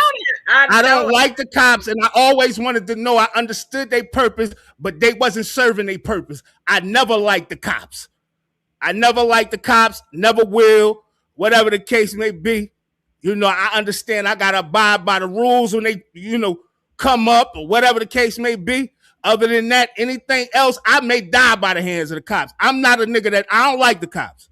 I don't like the cops, and I always wanted to know. I understood their purpose, but they wasn't serving their purpose. I never liked the cops. I never liked the cops, never will, whatever the case may be. I understand I got to abide by the rules when they, come up or whatever the case may be. Other than that, anything else, I may die by the hands of the cops. I'm not a nigga that, I don't like the cops.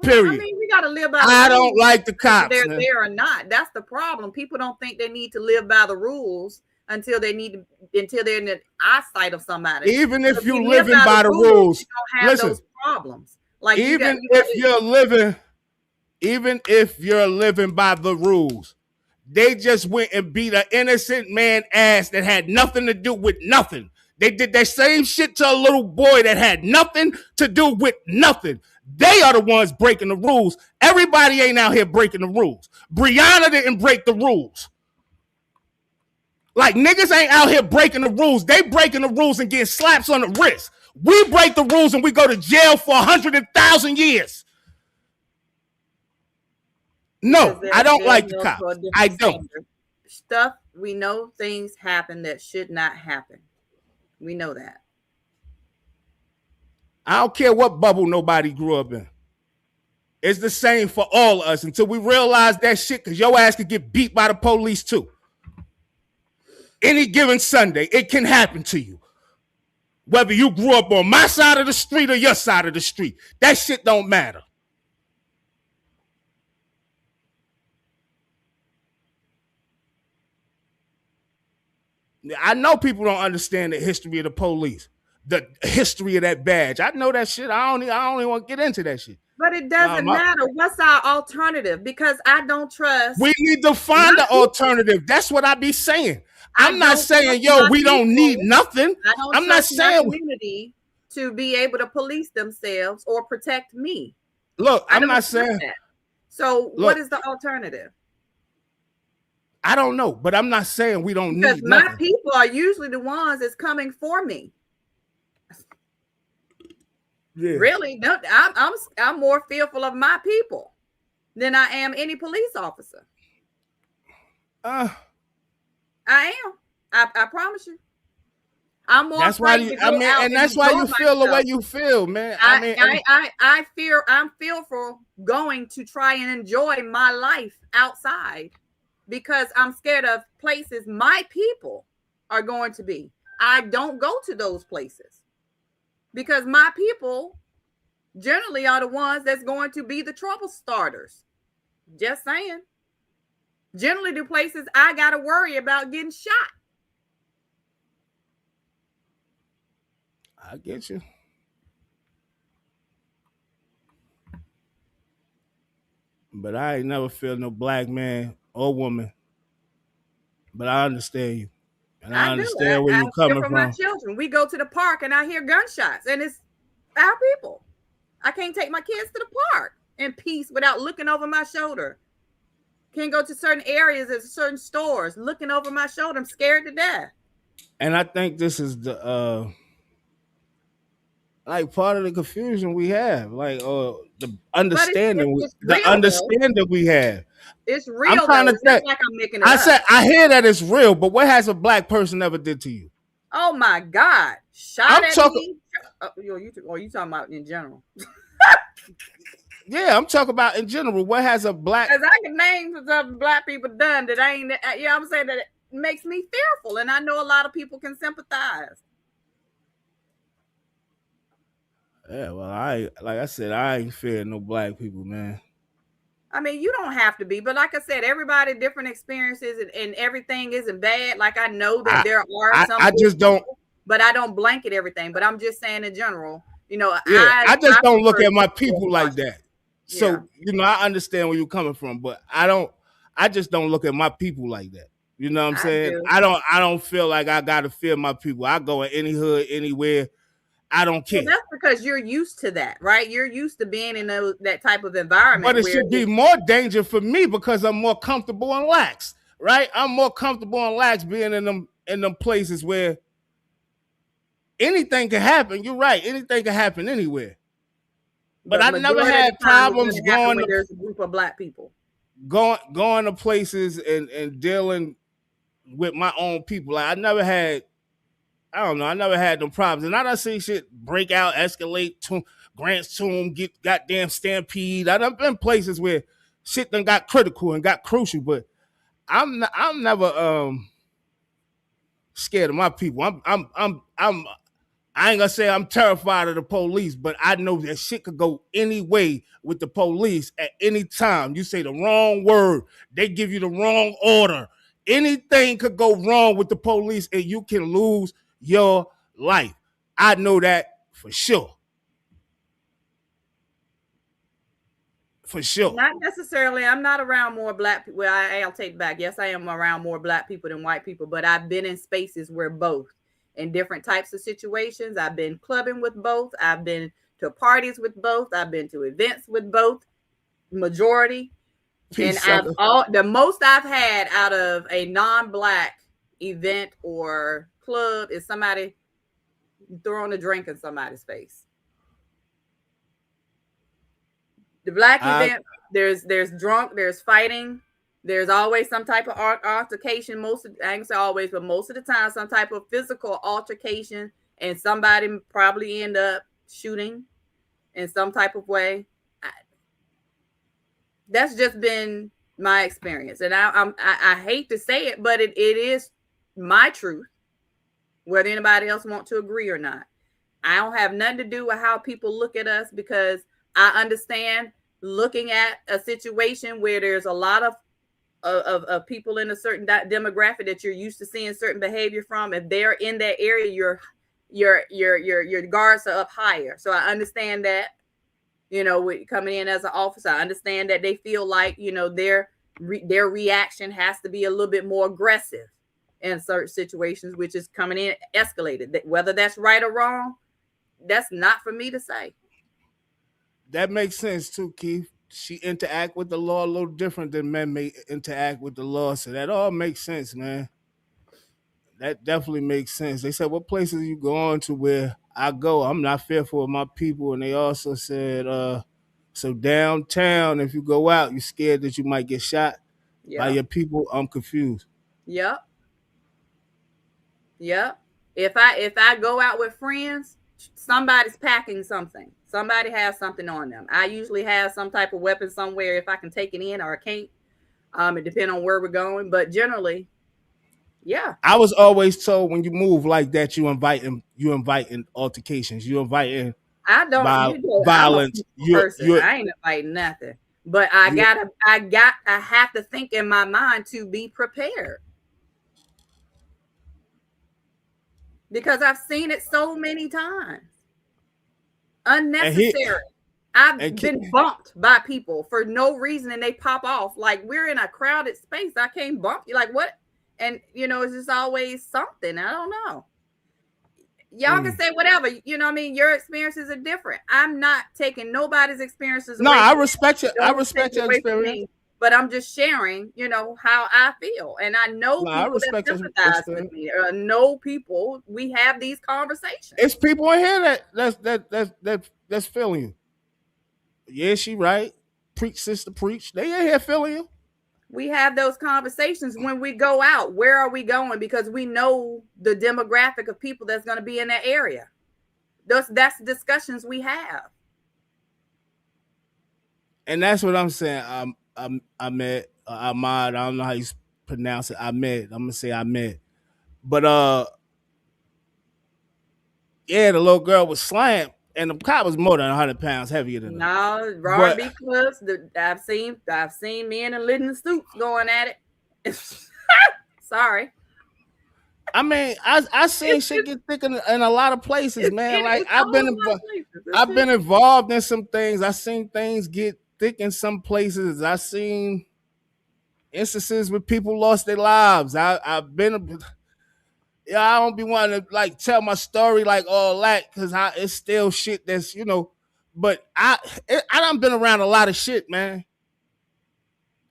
Period. I mean, we got to live by the I rules. don't like the cops. They're there or not. That's the problem. People don't think they need to live by the rules until they're in the eyesight of somebody. Even if you're living by the rules, you don't have those problems. Like even if you're living by the rules, they just went and beat an innocent man ass that had nothing to do with nothing. They did that same shit to a little boy that had nothing to do with nothing. They are the ones breaking the rules. Everybody ain't out here breaking the rules. Brianna didn't break the rules. Like, niggas ain't out here breaking the rules. They breaking the rules and getting slaps on the wrist. We break the rules and we go to jail for 100,000 years. No, I don't like the cops. I don't. Stuff, we know things happen that should not happen. We know that. I don't care what bubble nobody grew up in. It's the same for all of us until we realize that shit, because your ass could get beat by the police too. Any given Sunday, it can happen to you. Whether you grew up on my side of the street or your side of the street, that shit don't matter. I know people don't understand the history of the police, the history of that badge. I know that shit. I don't even want to get into that shit. But it doesn't matter. What's our alternative? Because I don't trust. We need to find an alternative. That's what I be saying. I'm not saying, yo, we don't need nothing. I'm not saying community to be able to police themselves or protect me. Look, I'm not saying that. So what is the alternative? I don't know, but I'm not saying we don't need nothing. Because my people are usually the ones that's coming for me. Yeah. Really? No, I'm more fearful of my people than I am any police officer. I am. I promise you. I'm more. That's why you. I mean, and that's why you feel the way you feel, man. I'm fearful going to try and enjoy my life outside because I'm scared of places my people are going to be. I don't go to those places because my people generally are the ones that's going to be the trouble starters. Just saying. Generally, the places I got to worry about getting shot. I get you. But I ain't never feel no black man or woman. But I understand you. And I understand where you're coming from. My children. We go to the park and I hear gunshots and it's our people. I can't take my kids to the park in peace without looking over my shoulder. Can't go to certain areas at certain stores looking over my shoulder. I'm scared to death. And I think this is the like part of the confusion we have, like the understanding we have. It's real. I'm trying to think. Like I'm making it up. said I hear that it's real, but what has a black person ever did to you? Oh my God! Shot at me. You talking about in general? Yeah, I'm talking about in general. What has a black? Because I can name some black people done that ain't. I'm saying that it makes me fearful, and I know a lot of people can sympathize. Yeah, well, like I said, I ain't fearing no black people, man. I mean, you don't have to be, but like I said, everybody different experiences, and everything isn't bad. Like I know that there are some. I just don't. But I don't blanket everything. But I'm just saying in general, you know. Yeah, I just don't look at my people like that. So, you know, I understand where you're coming from, but I just don't look at my people like that. You know what I'm saying? I don't feel like I got to fear my people. I go in any hood, anywhere. I don't care. Well, that's because you're used to that, right? You're used to being in that type of environment. But it should be more danger for me because I'm more comfortable and lax, right? I'm more comfortable and lax being in them places where anything can happen. You're right. Anything can happen anywhere. But I never had problems going. There's a group of black people going to places and dealing with my own people. Like I never had them problems. And I done see shit break out, escalate to Grant's Tomb, get goddamn stampede. I done been places where shit done got critical and got crucial. But I'm never scared of my people. I ain't gonna say I'm terrified of the police, but I know that shit could go any way with the police at any time. You say the wrong word, they give you the wrong order. Anything could go wrong with the police and you can lose your life. I know that for sure. For sure. Not necessarily. I'm not around more black people. Well, I'll take it back. Yes, I am around more black people than white people, but I've been in spaces where both. In different types of situations. I've been clubbing with both. I've been to parties with both. I've been to events with both. Majority. And the most I've had out of a non-black event or club is somebody throwing a drink in somebody's face. The black event, there's drunk, there's fighting, there's always some type of altercation. I ain't say always, but most of the time, some type of physical altercation, and somebody probably end up shooting in some type of way. That's just been my experience, and I hate to say it, but it is my truth, whether anybody else want to agree or not. I don't have nothing to do with how people look at us, because I understand looking at a situation where there's a lot of people in a certain demographic that you're used to seeing certain behavior from. If they're in that area, your guards are up higher. So I understand that, with coming in as an officer, I understand that they feel like, their reaction has to be a little bit more aggressive in certain situations, which is coming in escalated. Whether that's right or wrong, that's not for me to say. That makes sense too, Keith. She interact with the law a little different than men may interact with the law, so that all makes sense, man. That definitely makes sense. They said, what places you going to? Where I go, I'm not fearful of my people. And they also said, so downtown, if you go out, you're scared that you might get shot by your people. I'm confused. Yep. If I go out with friends, somebody's packing something. Somebody has something on them. I usually have some type of weapon somewhere if I can take it in or I can't. It depends on where we're going, but generally, yeah. I was always told when you move like that, you inviting altercations. You inviting violence. I ain't inviting nothing. But I have to think in my mind to be prepared. Because I've seen it so many times. Unnecessary. I've been bumped by people for no reason and they pop off. Like, we're in a crowded space. I can't bump you. Like, what? And, it's just always something. I don't know. Y'all can say whatever. Your experiences are different. I'm not taking nobody's experiences away. No, I respect you. I respect your experience. But I'm just sharing, how I feel. And I know people that sympathize with me. Know people. We have these conversations. It's people in here that's feeling you. Yeah, she right. Preach, sister, preach. They in here feeling you. We have those conversations when we go out. Where are we going? Because we know the demographic of people that's going to be in that area. That's discussions we have. And that's what I'm saying. Ahmed, Ahmad, I don't know how you pronounce it. Ahmed. I'm gonna say Ahmed. But yeah, the little girl was slammed, and the cop was more than 100 pounds heavier than her. No, R&B clubs. I've seen men in linen suits going at it. Sorry. I mean, I seen shit get thick in a lot of places, man. Like I've been involved in some things. I seen things get thick in some places. I seen instances where people lost their lives. I've been, I don't be wanting to like tell my story like all that because it's still shit that's But I done been around a lot of shit, man.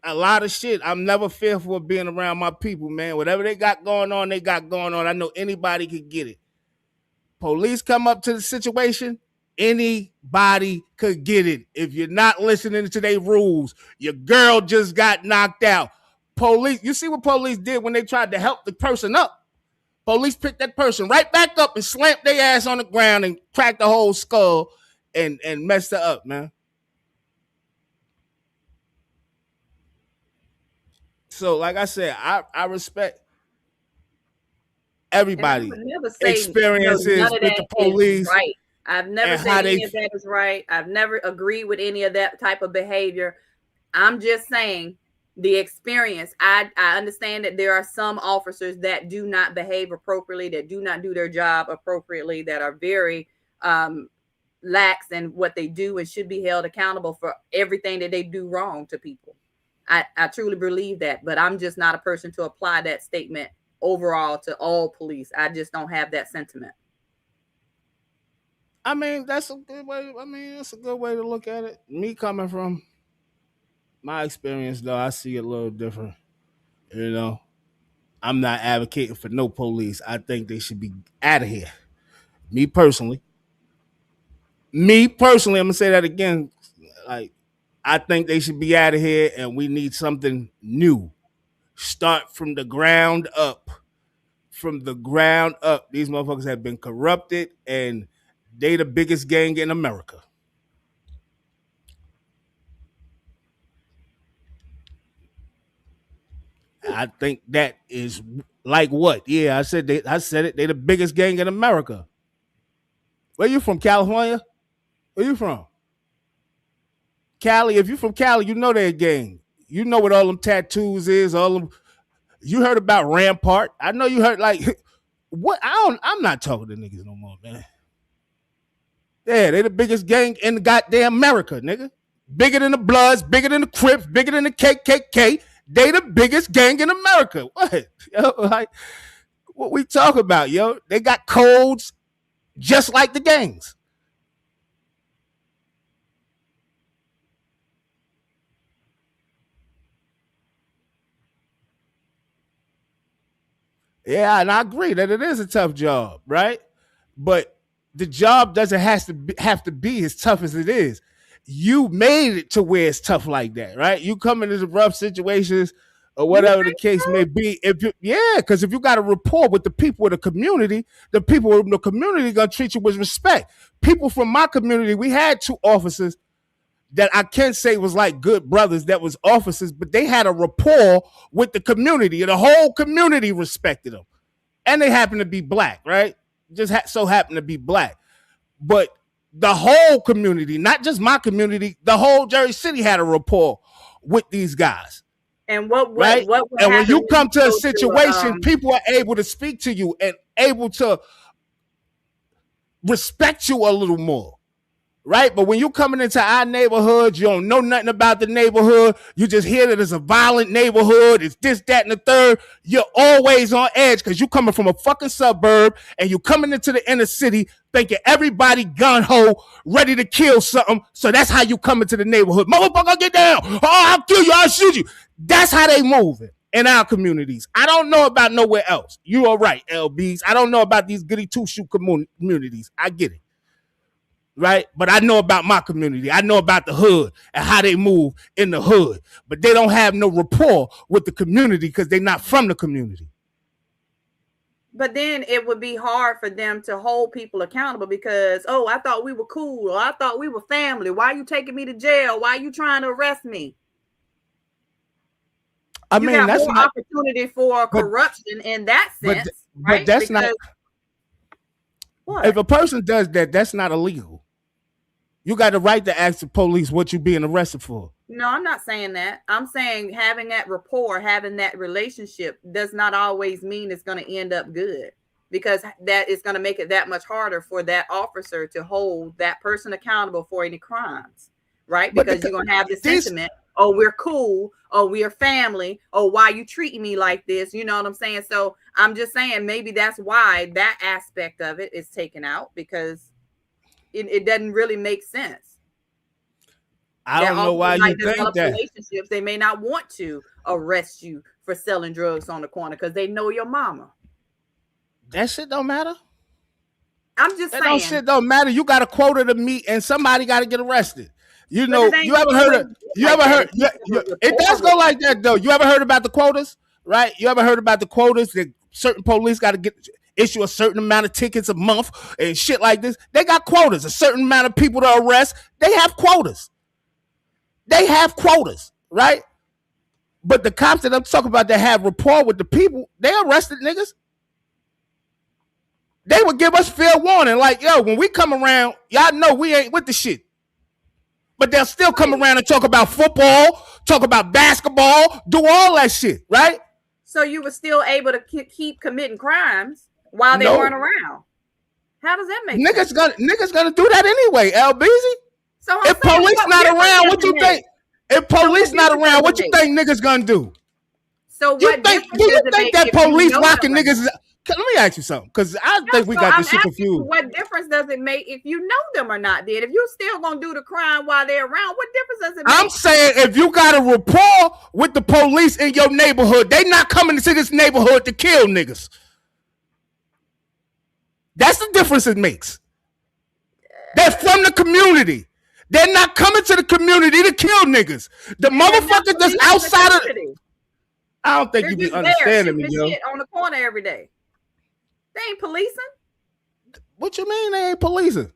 A lot of shit. I'm never fearful of being around my people, man. Whatever they got going on, they got going on. I know anybody could get it. Police come up to the situation, anybody could get it. If you're not listening to their rules, your girl just got knocked out. Police, you see what police did when they tried to help the person up? Police picked that person right back up and slammed their ass on the ground and cracked the whole skull and messed her up, man. So, like I said, I respect everybody experiences with the police. Right. I've never said any of that is right. I've never agreed with any of that type of behavior. I'm just saying the experience. I understand that there are some officers that do not behave appropriately, that do not do their job appropriately, that are very lax in what they do and should be held accountable for everything that they do wrong to people. I truly believe that, but I'm just not a person to apply that statement overall to all police. I just don't have that sentiment. I mean, that's a good way. That's a good way to look at it. Me coming from my experience, though, I see it a little different. I'm not advocating for no police. I think they should be out of here. Me personally, I'm gonna say that again. Like, I think they should be out of here, and we need something new. Start from the ground up. From the ground up. These motherfuckers have been corrupted, and they the biggest gang in America. I think that is like what? Yeah, I said it. They the biggest gang in America. Where you from, California? Where you from? Cali. If you from Cali, you know they're a gang. You know what all them tattoos is. All them. You heard about Rampart? I know you heard like what? I'm not talking to niggas no more, man. Yeah, they the biggest gang in the goddamn America, nigga. Bigger than the Bloods, bigger than the Crips, bigger than the KKK. They the biggest gang in America. What? Yo, like, what we talk about, yo? They got codes just like the gangs. Yeah, and I agree that it is a tough job, right? But the job doesn't have to be as tough as it is. You made it to where it's tough like that, right? You come into rough situations or whatever the case may be. Because if you got a rapport with the people of the community in the community gonna treat you with respect. People from my community, we had 2 officers that I can't say was like good brothers that was officers, but they had a rapport with the community, and the whole community respected them. And they happened to be black, right? Just so happened to be black. But the whole community, not just my community, the whole Jersey City had a rapport with these guys. And what and when you come to a situation, people are able to speak to you and able to respect you a little more. Right? But when you're coming into our neighborhood, you don't know nothing about the neighborhood. You just hear that it's a violent neighborhood. It's this, that, and the third. You're always on edge because you're coming from a fucking suburb and you're coming into the inner city thinking everybody gun-ho, ready to kill something. So that's how you come into the neighborhood. Motherfucker, get down. Oh, I'll kill you. I'll shoot you. That's how they moving in our communities. I don't know about nowhere else. You are right, LBs. I don't know about these goody two-shoe communities. I get it. Right? But I know about my community. I know about the hood and how they move in the hood. But they don't have no rapport with the community because they're not from the community. But then it would be hard for them to hold people accountable because, oh, I thought we were cool. Or I thought we were family. Why are you taking me to jail? Why are you trying to arrest me? I mean, that's more opportunity for corruption in that sense. But that's not. What? If a person does that, that's not illegal. You got the right to ask the police what you being arrested for. No, I'm not saying that. I'm saying having that rapport, having that relationship does not always mean it's going to end up good, because that is going to make it that much harder for that officer to hold that person accountable for any crimes, right? Because you're going to have this sentiment, oh, we're cool, oh, we're family, oh, why you treating me like this? You know what I'm saying? So I'm just saying maybe that's why that aspect of it is taken out, because it doesn't really make sense. I don't know why you think that. Relationships, they may not want to arrest you for selling drugs on the corner because they know your mama. That shit don't matter. I'm just saying. That shit don't matter. You got a quota to meet and somebody got to get arrested. You know, you ever heard it does go like that though. You ever heard about the quotas, right? You ever heard about the quotas that certain police got to issue a certain amount of tickets a month and shit like this? They got quotas, a certain amount of people to arrest. They have quotas. They have quotas, right? But the cops that I'm talking about that have rapport with the people, they arrested niggas. They would give us fair warning, like, yo, when we come around, y'all know we ain't with the shit. But they'll still come around and talk about football, talk about basketball, do all that shit, right? So you were still able to keep committing crimes while they weren't around. How does that make sense? Niggas gonna do that anyway, LBZ. So if police not around, what you think? If police not around, what you think niggas gonna do? So do you think that police locking niggas? Let me ask you something, because I think we got this shit confused. What difference difference does it make if you know them or not? Then if you still gonna do the crime while they're around, what difference does it make? I'm saying if you got a rapport with the police in your neighborhood, they not coming to this neighborhood to kill niggas. That's the difference it makes. They're from the community. They're not coming to the community to kill niggas. The motherfucker that's outside of. I don't think you be understanding me, yo. Shit on the corner every day. They ain't policing. What you mean they ain't policing?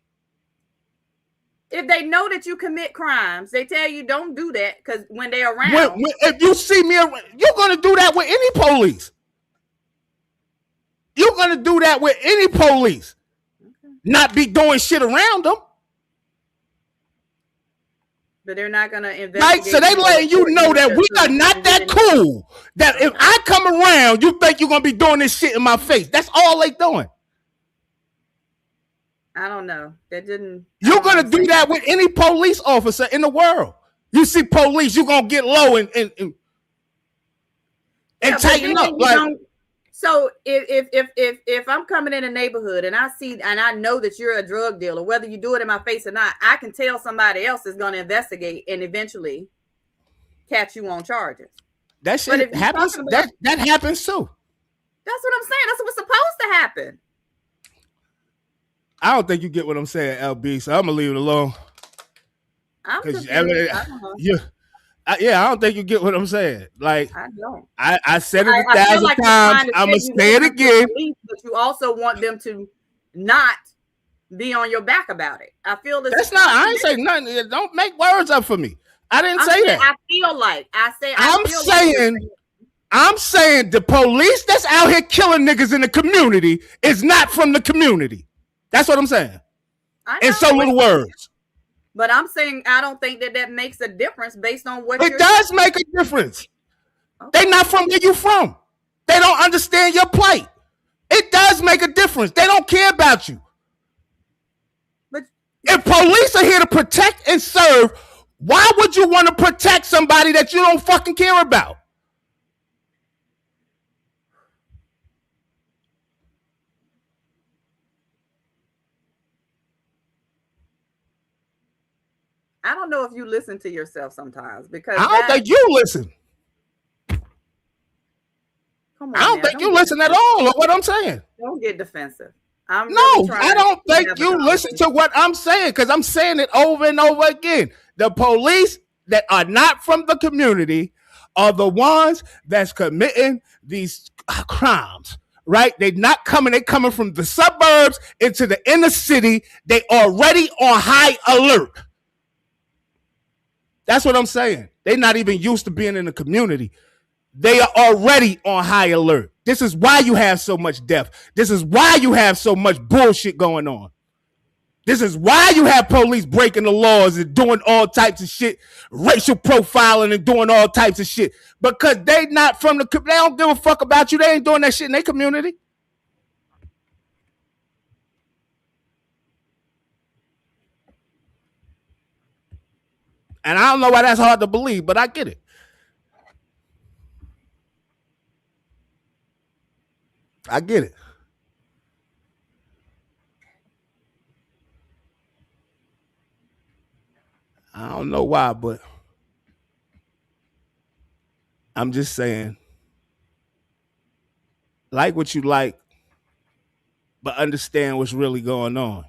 If they know that you commit crimes, they tell you don't do that because when they're around. If you see me around, you're gonna do that with any police. You're gonna do that with any police. Okay. Not be doing shit around them. But they're not gonna investigate. Right, so they letting you know that we are not that cool. That if I come around, you think you're gonna be doing this shit in my face. That's all they doing. I don't know. That didn't. You're gonna do that with any police officer in the world. You see police, you're gonna get low and tighten up. Like, so if I'm coming in a neighborhood and I know that you're a drug dealer, whether you do it in my face or not, I can tell somebody else is gonna investigate and eventually catch you on charges. That shit happens. That happens too. That's what I'm saying. That's what's supposed to happen. I don't think you get what I'm saying, LB. So I'm gonna leave it alone. I don't think you get what I'm saying. Like I don't. I said it 1,000 times. I'm gonna say it again. But you also want them to not be on your back about it. I feel that's not. I ain't saying nothing. Don't make words up for me. I didn't say that. I feel like I'm saying the police that's out here killing niggas in the community is not from the community. That's what I'm saying. In so little words. But I'm saying I don't think that makes a difference based on what it does make a difference. Okay. They're not from where you from. They don't understand your plight. It does make a difference. They don't care about you. But if police are here to protect and serve, why would you want to protect somebody that you don't fucking care about? I don't know if you listen to yourself sometimes because I don't think you listen. Come on, I don't think you listen at all of what I'm saying. Don't get defensive. I don't think you listen to what I'm saying because I'm saying it over and over again. The police that are not from the community are the ones that's committing these crimes. Right? They're not coming. They're coming from the suburbs into the inner city. They already on high alert. That's what I'm saying. They're not even used to being in the community. They are already on high alert. This is why you have so much death. This is why you have so much bullshit going on. This is why you have police breaking the laws and doing all types of shit, racial profiling and doing all types of shit. Because they not from the, they don't give a fuck about you. They ain't doing that shit in their community. And I don't know why that's hard to believe, but I get it. I get it. I don't know why, but I'm just saying, like what you like, but understand what's really going on.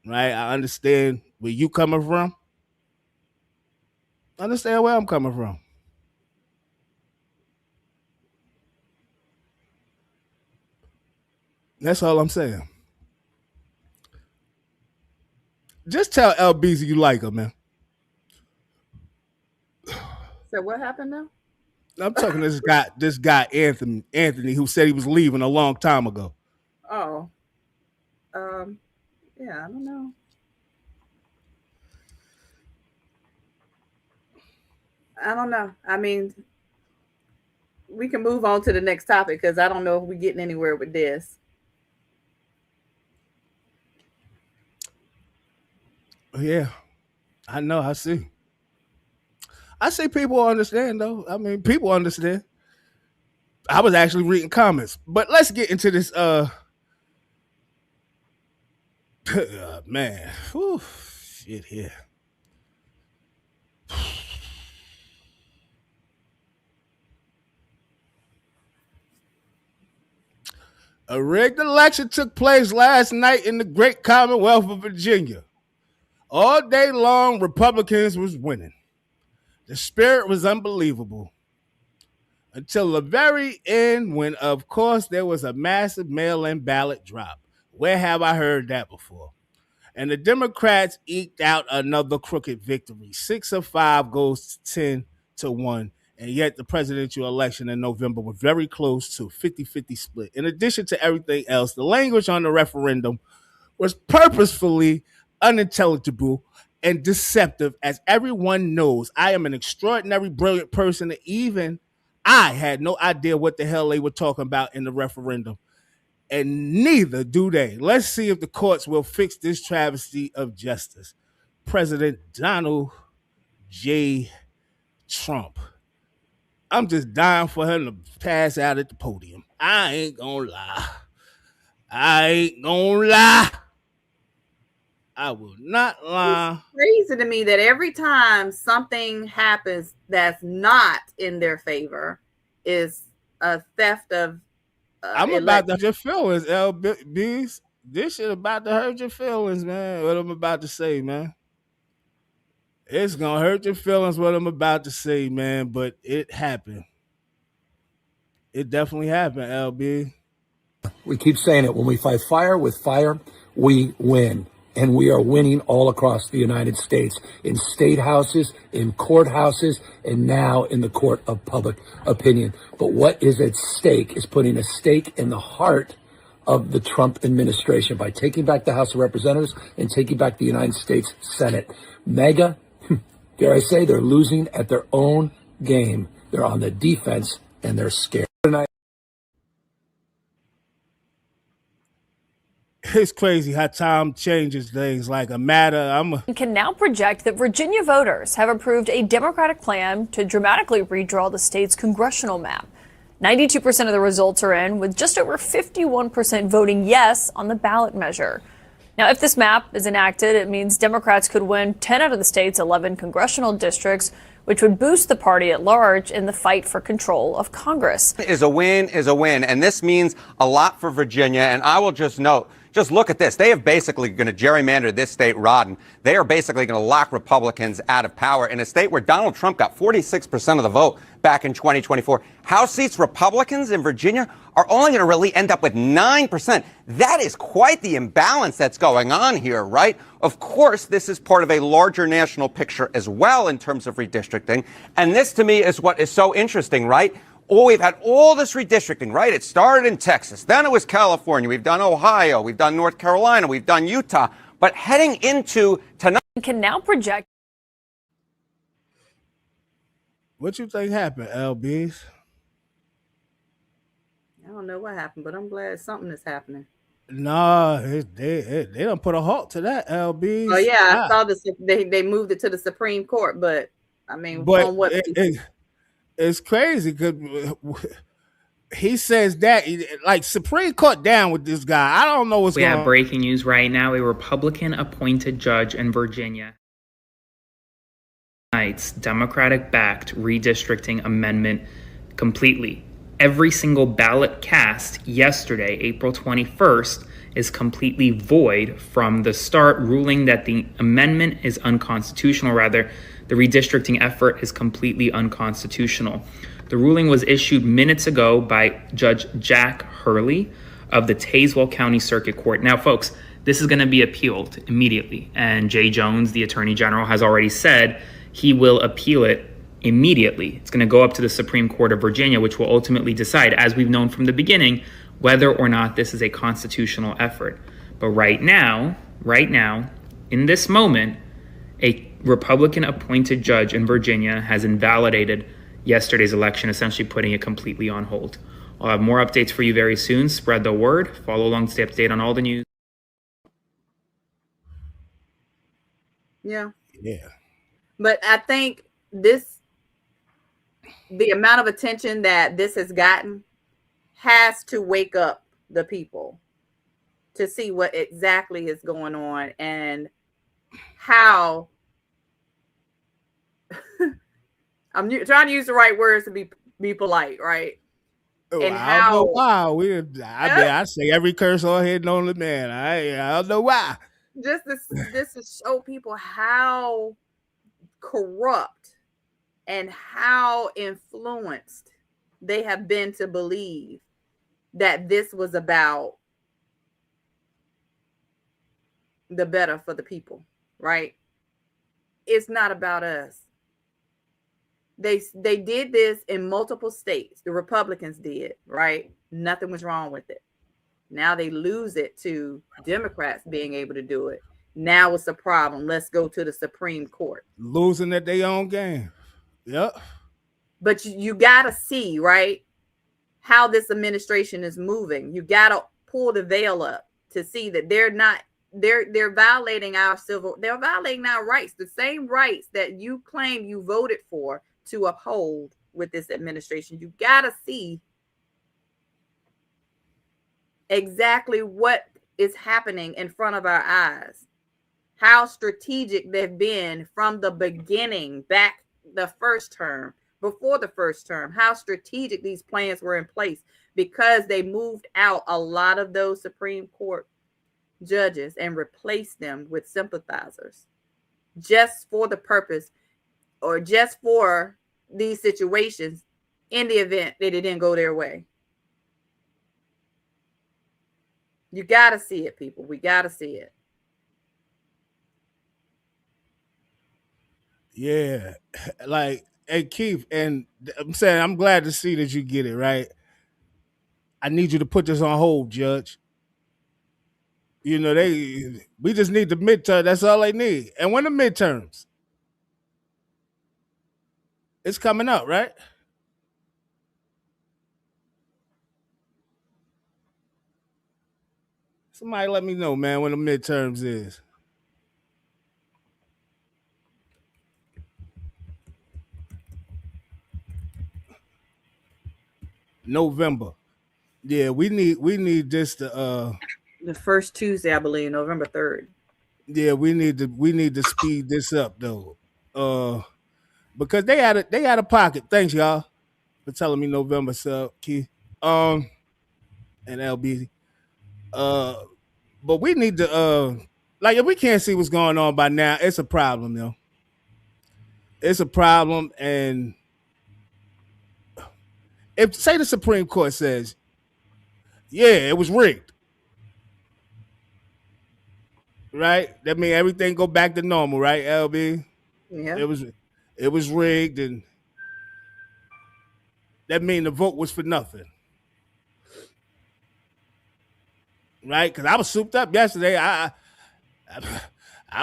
Right? I understand where you coming from. I understand where I'm coming from. That's all I'm saying. Just tell LBZ you like her, man. So what happened now? I'm talking to this guy Anthony, who said he was leaving a long time ago. Oh. Yeah, I don't know. I don't know. I mean, we can move on to the next topic because I don't know if we're getting anywhere with this. Yeah, I know. I see people understand, though. I mean, people understand. I was actually reading comments. But let's get into this Man, whew, shit here. A rigged election took place last night in the great Commonwealth of Virginia. All day long, Republicans was winning. The spirit was unbelievable. Until the very end, when, of course, there was a massive mail-in ballot drop. Where have I heard that before? And the Democrats eked out another crooked victory. 6 of 5 goes to 10-1. And yet the presidential election in November was very close to a 50-50 split. In addition to everything else, the language on the referendum was purposefully unintelligible and deceptive. As everyone knows, I am an extraordinary, brilliant person. And even I had no idea what the hell they were talking about in the referendum. And neither do they. Let's see if the courts will fix this travesty of justice. President Donald J. Trump. I'm just dying for him to pass out at the podium. I ain't gonna lie. I will not lie. It's crazy to me that every time something happens that's not in their favor is a theft of I'm about to hurt your feelings, LBs. This shit about to hurt your feelings, man. What I'm about to say, man. It's gonna hurt your feelings what I'm about to say, man. But it happened. It definitely happened, LB. We keep saying it. When we fight fire with fire, we win. And we are winning all across the United States, in state houses, in courthouses, and now in the court of public opinion. But what is at stake is putting a stake in the heart of the Trump administration by taking back the House of Representatives and taking back the United States Senate. MAGA, dare I say, they're losing at their own game. They're on the defense and they're scared. It's crazy how time changes things like a matter. Can now project that Virginia voters have approved a Democratic plan to dramatically redraw the state's congressional map. 92% of the results are in, with just over 51% voting yes on the ballot measure. Now, if this map is enacted, it means Democrats could win 10 out of the state's 11 congressional districts, which would boost the party at large in the fight for control of Congress. Is a win, and this means a lot for Virginia. And I will just note, just look at this. They have basically going to gerrymander this state rotten. They are basically going to lock Republicans out of power in a state where Donald Trump got 46% of the vote back in 2024. House seats Republicans in Virginia are only going to really end up with 9%. That is quite the imbalance that's going on here, right? Of course, this is part of a larger national picture as well in terms of redistricting. And this, to me, is what is so interesting, right? Oh, we've had all this redistricting, right? It started in Texas. Then it was California. We've done Ohio. We've done North Carolina. We've done Utah. But heading into tonight. Can now project. What you think happened, LBs? I don't know what happened, but I'm glad something is happening. Nah, they don't put a halt to that, LBs. Oh, yeah. I saw this. They moved it to the Supreme Court, but I mean, on what? It's crazy because he says that like Supreme Court down with this guy. I don't know what's going on. We have breaking news right now. A Republican appointed judge in Virginia tonight's Democratic backed redistricting amendment completely. Every single ballot cast yesterday, April 21st, is completely void from the start, ruling that the amendment is unconstitutional. Rather, the redistricting effort is completely unconstitutional. The ruling was issued minutes ago by Judge Jack Hurley of the Tazewell County Circuit Court. Now, folks, this is going to be appealed immediately. And Jay Jones, the Attorney General, has already said he will appeal it immediately. It's going to go up to the Supreme Court of Virginia, which will ultimately decide, as we've known from the beginning, whether or not this is a constitutional effort. But right now, in this moment, a Republican appointed judge in Virginia has invalidated yesterday's election, essentially putting it completely on hold. I'll have more updates for you very soon. Spread the word. Follow along to stay up to date on all the news. Yeah. Yeah. But I think the amount of attention that this has gotten has to wake up the people to see what exactly is going on and how I'm trying to use the right words to be polite, right? And I don't know why. I say every curse on here known to man. I don't know why. Just this to show people how corrupt and how influenced they have been to believe that this was about the better for the people, right? It's not about us. They did this in multiple states. The Republicans did, right? Nothing was wrong with it. Now they lose it to Democrats being able to do it. Now it's a problem. Let's go to the Supreme Court. Losing at their own game. Yep. But you got to see, right, how this administration is moving. You got to pull the veil up to see that they're violating they're violating our rights, the same rights that you claim you voted for to uphold with this administration. You got to see exactly what is happening in front of our eyes, how strategic they've been from the beginning, back the first term, before the first term, how strategic these plans were in place, because they moved out a lot of those Supreme Court judges and replaced them with sympathizers just for the purpose, or just for these situations, in the event that it didn't go their way. You got to see it, people. We got to see it. Yeah. Like, hey, Keith, and I'm saying I'm glad to see that you get it, right? I need you to put this on hold, Judge. You know, we just need the midterm. That's all they need. And when the midterms? It's coming up, right? Somebody let me know, man, when the midterms is. November. Yeah, we need this to the first Tuesday, I believe, November 3rd. Yeah, we need to speed this up though. Because they had a pocket. Thanks, y'all, for telling me November sub Key. And LB. But we need to like, if we can't see what's going on by now, it's a problem, yo. It's a problem. And if, say, the Supreme Court says, yeah, it was rigged, right? That means everything go back to normal, right, LB? Yeah. It was rigged, and that means the vote was for nothing, right? Because I was souped up yesterday. I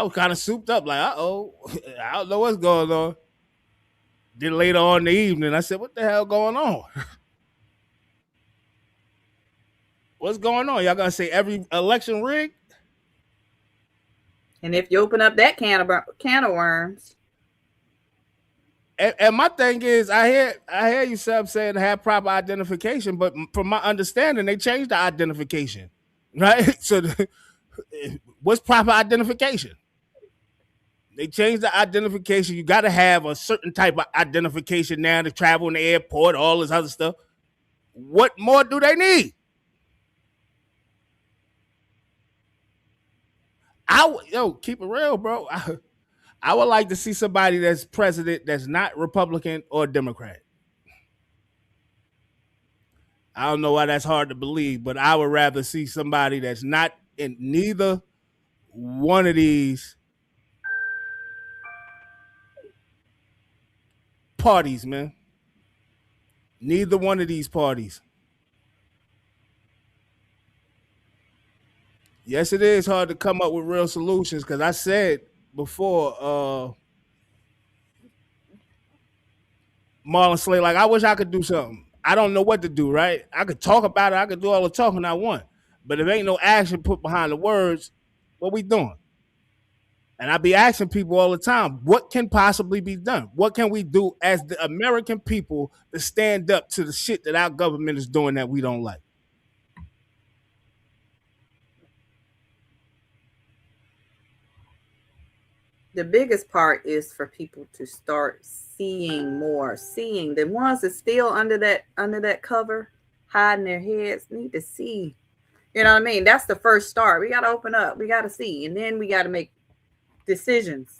was kind of souped up, like, I don't know what's going on. Then later on in the evening, I said, what the hell going on? What's going on? Y'all gonna say every election rigged? And if you open up that can of worms. And my thing is, I hear you saying to have proper identification, but from my understanding, they changed the identification, right? So what's proper identification? They changed the identification. You got to have a certain type of identification now to travel in the airport, all this other stuff. What more do they need? Keep it real, bro. I would like to see somebody that's president that's not Republican or Democrat. I don't know why that's hard to believe, but I would rather see somebody that's not in neither one of these parties, man. Neither one of these parties. Yes, it is hard to come up with real solutions, because I said before, Marlon Slay, like, I wish I could do something. I don't know what to do, right? I could talk about it. I could do all the talking I want. But if ain't no action put behind the words, what we doing? And I be asking people all the time, what can possibly be done? What can we do as the American people to stand up to the shit that our government is doing that we don't like? the biggest part is for people to start seeing more, seeing the ones that still under that cover, hiding their heads, need to see. You know what I mean? That's the first start. We got to open up. We got to see, and then we got to make decisions.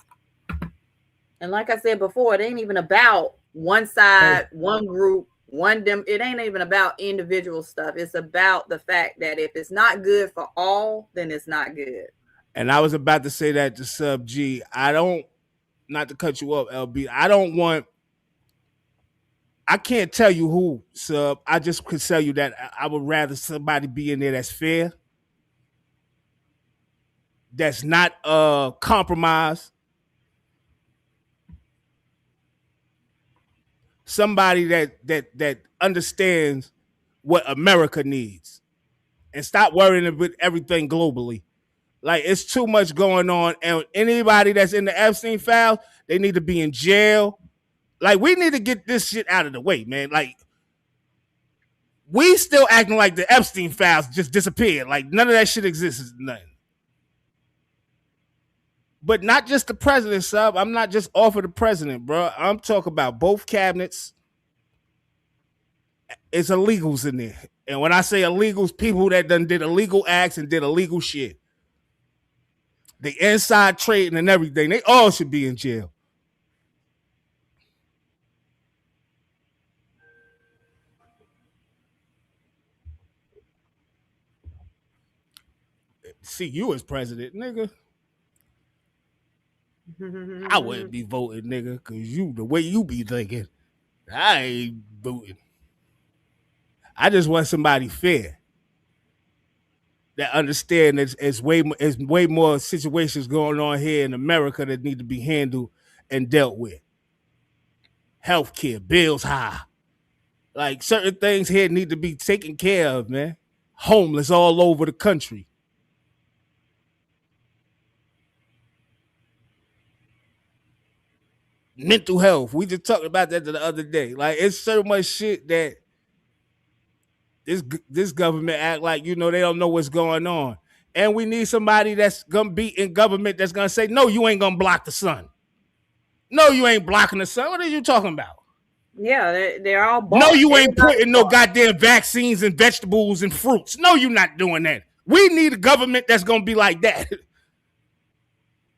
And like I said before, it ain't even about one side, one group, one them. It ain't even about individual stuff. It's about the fact that if it's not good for all, then it's not good. And I was about to say that to Sub G. I don't, not to cut you off, LB. I can't tell you who, Sub. I just could tell you that I would rather somebody be in there that's fair, that's not compromised, somebody that understands what America needs, and stop worrying about everything globally. Like, it's too much going on, and anybody that's in the Epstein file, they need to be in jail. Like, we need to get this shit out of the way, man. Like, we still acting like the Epstein files just disappeared. Like, none of that shit exists. Nothing. But not just the president, Sub. I'm not just off of the president, bro. I'm talking about both cabinets. It's illegals in there. And when I say illegals, people that done did illegal acts and did illegal shit. The inside trading and everything, they all should be in jail. See you as president, nigga. I wouldn't be voting, nigga, because you, the way you be thinking, I ain't voting. I just want somebody fair that understand it's way more situations going on here in America that need to be handled and dealt with. Healthcare, bills high. Like, certain things here need to be taken care of, man. Homeless all over the country. Mental health. We just talked about that the other day. Like, it's so much shit that this government act like, you know, they don't know what's going on. And we need somebody that's going to be in government that's going to say, no, you ain't going to block the sun. No, you ain't blocking the sun. What are you talking about? Yeah, they're all bought. No, you ain't putting no goddamn vaccines and vegetables and fruits. No, you're not doing that. We need a government that's going to be like that.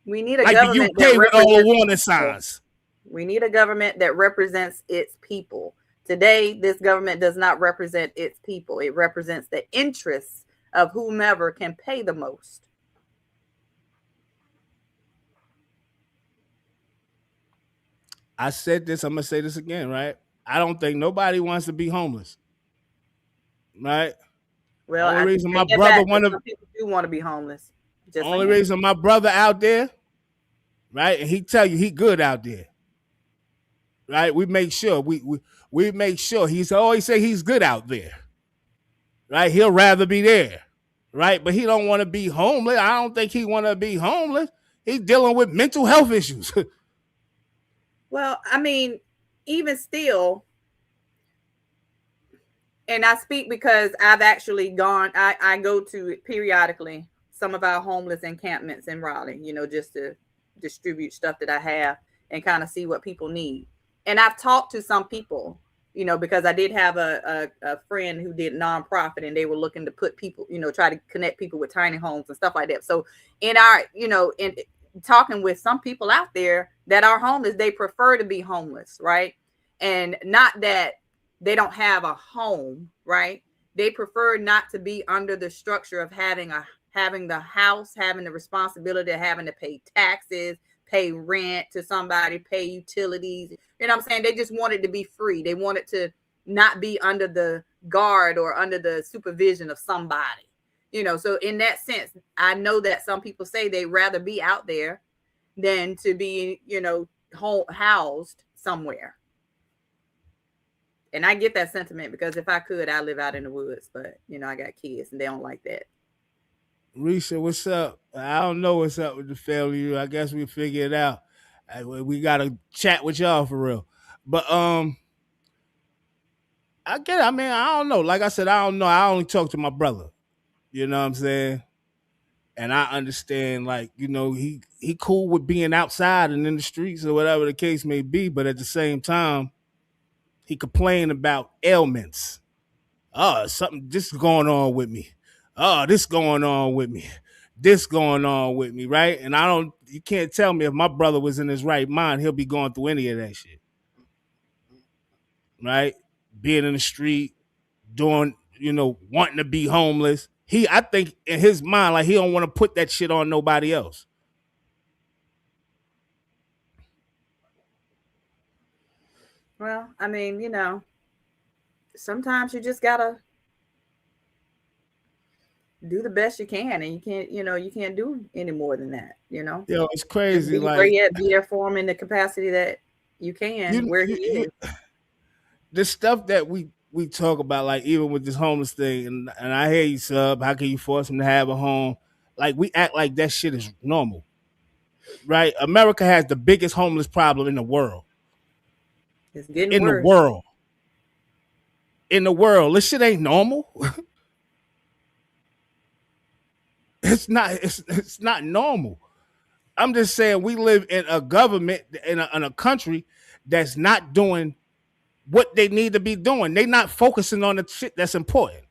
We need a like government the UK with all the warning signs. We need a government that represents its people. Today, this government does not represent its people. It represents the interests of whomever can pay the most. I said this, I'm going to say this again, right? I don't think nobody wants to be homeless. Right? Well, only reason my brother some people do want to be homeless. Only reason my brother out there, right? And he tell you he good out there. Right? We make sure we make sure he's always say he's good out there. Right? He'll rather be there. Right? But he don't want to be homeless. I don't think he want to be homeless. He's dealing with mental health issues. Well, I mean, even still, and I speak because I've actually gone, I go to periodically some of our homeless encampments in Raleigh, you know, just to distribute stuff that I have and kind of see what people need. And I've talked to some people, you know, because I did have a friend who did nonprofit and they were looking to put people, you know, try to connect people with tiny homes and stuff like that. So in our, you know, in talking with some people out there that are homeless, they prefer to be homeless, right? And not that they don't have a home, right? They prefer not to be under the structure of having the house, having the responsibility of having to pay taxes, pay rent to somebody, pay utilities. You know what I'm saying? They just wanted to be free. They wanted to not be under the guard or under the supervision of somebody. You know, so in that sense, I know that some people say they'd rather be out there than to be, you know, housed somewhere. And I get that sentiment because if I could, I'd live out in the woods. But, you know, I got kids and they don't like that. Risha, what's up? I don't know what's up with the family. I guess we figure it out. We got to chat with y'all for real. But I get it. I mean, I don't know. Like I said, I don't know. I only talk to my brother. You know what I'm saying? And I understand, like, you know, he cool with being outside and in the streets or whatever the case may be, but at the same time, he complained about ailments. Oh, something this is going on with me. Oh, this going on with me. This going on with me, right? And you can't tell me if my brother was in his right mind, he'll be going through any of that shit. Right? Being in the street, doing, you know, wanting to be homeless. I think in his mind, like, he don't want to put that shit on nobody else. Well, I mean, you know, sometimes you just gotta do the best you can, and you can't do any more than that, you know. Yo, it's crazy. Be there for him in the capacity that you can, where he is. The stuff that we talk about, like, even with this homeless thing, and I hear you, Sub, how can you force him to have a home? Like, we act like that shit is normal, right? America has the biggest homeless problem in the world. It's getting worse. In the world. This shit ain't normal. It's not normal. I'm just saying we live in a government, in a country that's not doing what they need to be doing. They're not focusing on the shit that's important.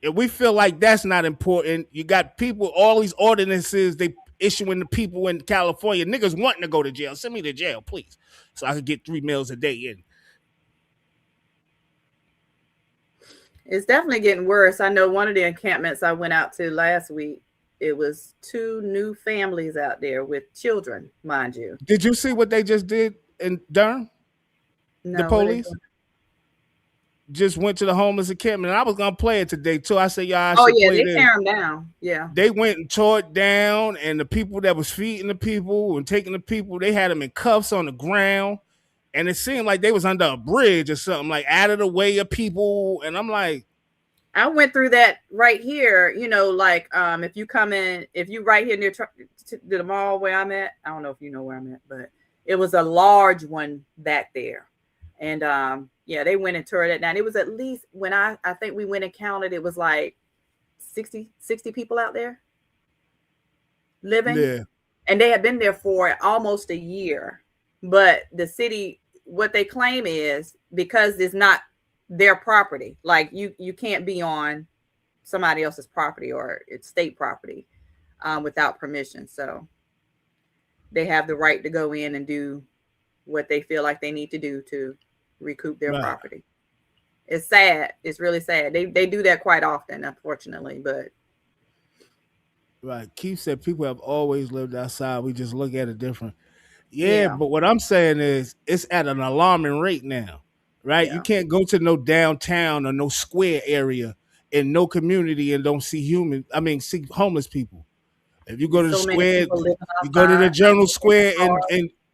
If we feel like that's not important, you got people, all these ordinances they issuing to people in California, niggas wanting to go to jail. Send me to jail, please, so I could get 3 meals a day in. It's definitely getting worse. I know one of the encampments I went out to last week, it was 2 new families out there with children, mind you. Did you see what they just did in Durham? No, the police just went to the homeless encampment. And I was gonna play it today too. I said, y'all. Oh yeah, they tear them down. Yeah, they went and tore it down, and the people that was feeding the people and taking the people, they had them in cuffs on the ground, and it seemed like they was under a bridge or something, like out of the way of people. And I'm like, I went through that right here. You know, like if you right here near the mall where I'm at, I don't know if you know where I'm at, but it was a large one back there, and yeah, they went and tore it down. It was at least, when I think we went and counted, it was like 60 people out there living. Yeah. And they had been there for almost a year. But the city, what they claim is, because it's not their property, like you can't be on somebody else's property or it's state property without permission. So they have the right to go in and do what they feel like they need to do to recoup their property. It's sad. It's really sad. They do that quite often, unfortunately. But right, Keith said people have always lived outside. We just look at it different. Yeah, but what I'm saying is it's at an alarming rate now, right? You can't go to no downtown or no square area in no community and don't see see homeless people. If you go to the square, you go to the Journal Square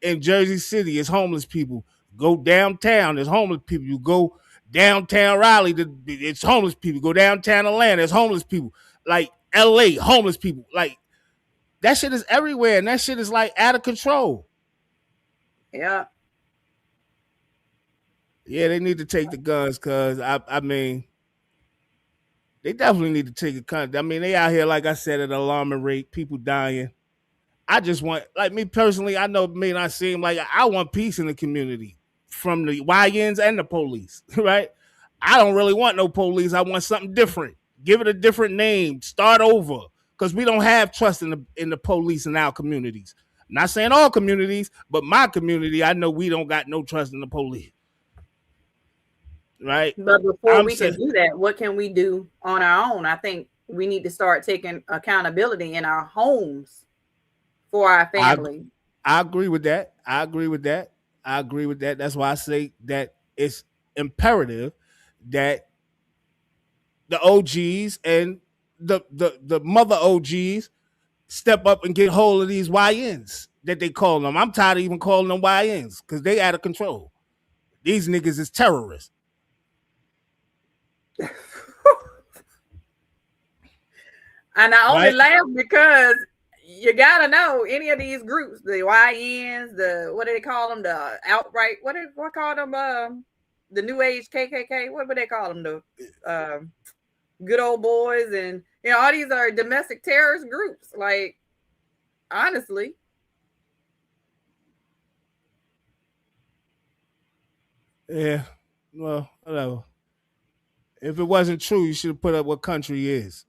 in Jersey City, it's homeless people. Go downtown, there's homeless people. You go downtown Raleigh, it's homeless people. Go downtown Atlanta, it's homeless people. Like LA, homeless people. Like, that shit is everywhere, and that shit is like out of control. Yeah. Yeah, they need to take the guns, cause I mean, they definitely need to take a they out here, like I said, at an alarming rate, people dying. I just want, like, me personally, I know it may not seem like, I want peace in the community from the YNs and the police, right? I don't really want no police. I want something different. Give it a different name. Start over, because we don't have trust in the police in our communities. I'm not saying all communities, but my community, I know we don't got no trust in the police. Right? But before we can do that, what can we do on our own? I think we need to start taking accountability in our homes for our family. I agree with that. That's why I say that it's imperative that the OGs and the mother OGs step up and get hold of these YNs that they call them. I'm tired of even calling them YNs because they out of control. These niggas is terrorists. And I only laugh because you gotta know any of these groups, the YNs, what do they call them? The outright, what call them? The New Age KKK. What would they call them? good old boys, and all these are domestic terrorist groups. Like, honestly. Yeah, well, whatever. If it wasn't true, you should have put up what country is.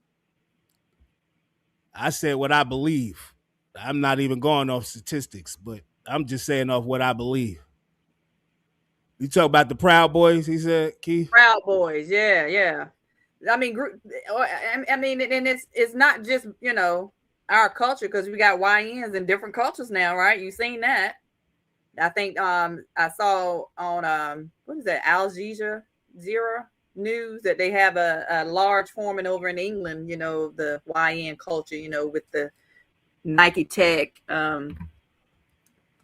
I said what I believe. I'm not even going off statistics, but I'm just saying off what I believe. You talk about the Proud Boys, he said, Keith? Proud Boys, yeah. I mean, and it's not just, our culture, because we got YNs in different cultures now, right? You've seen that. I think I saw on what is that, Al Jazeera News, that they have a large forming over in England, the YN culture, with the Nike Tech.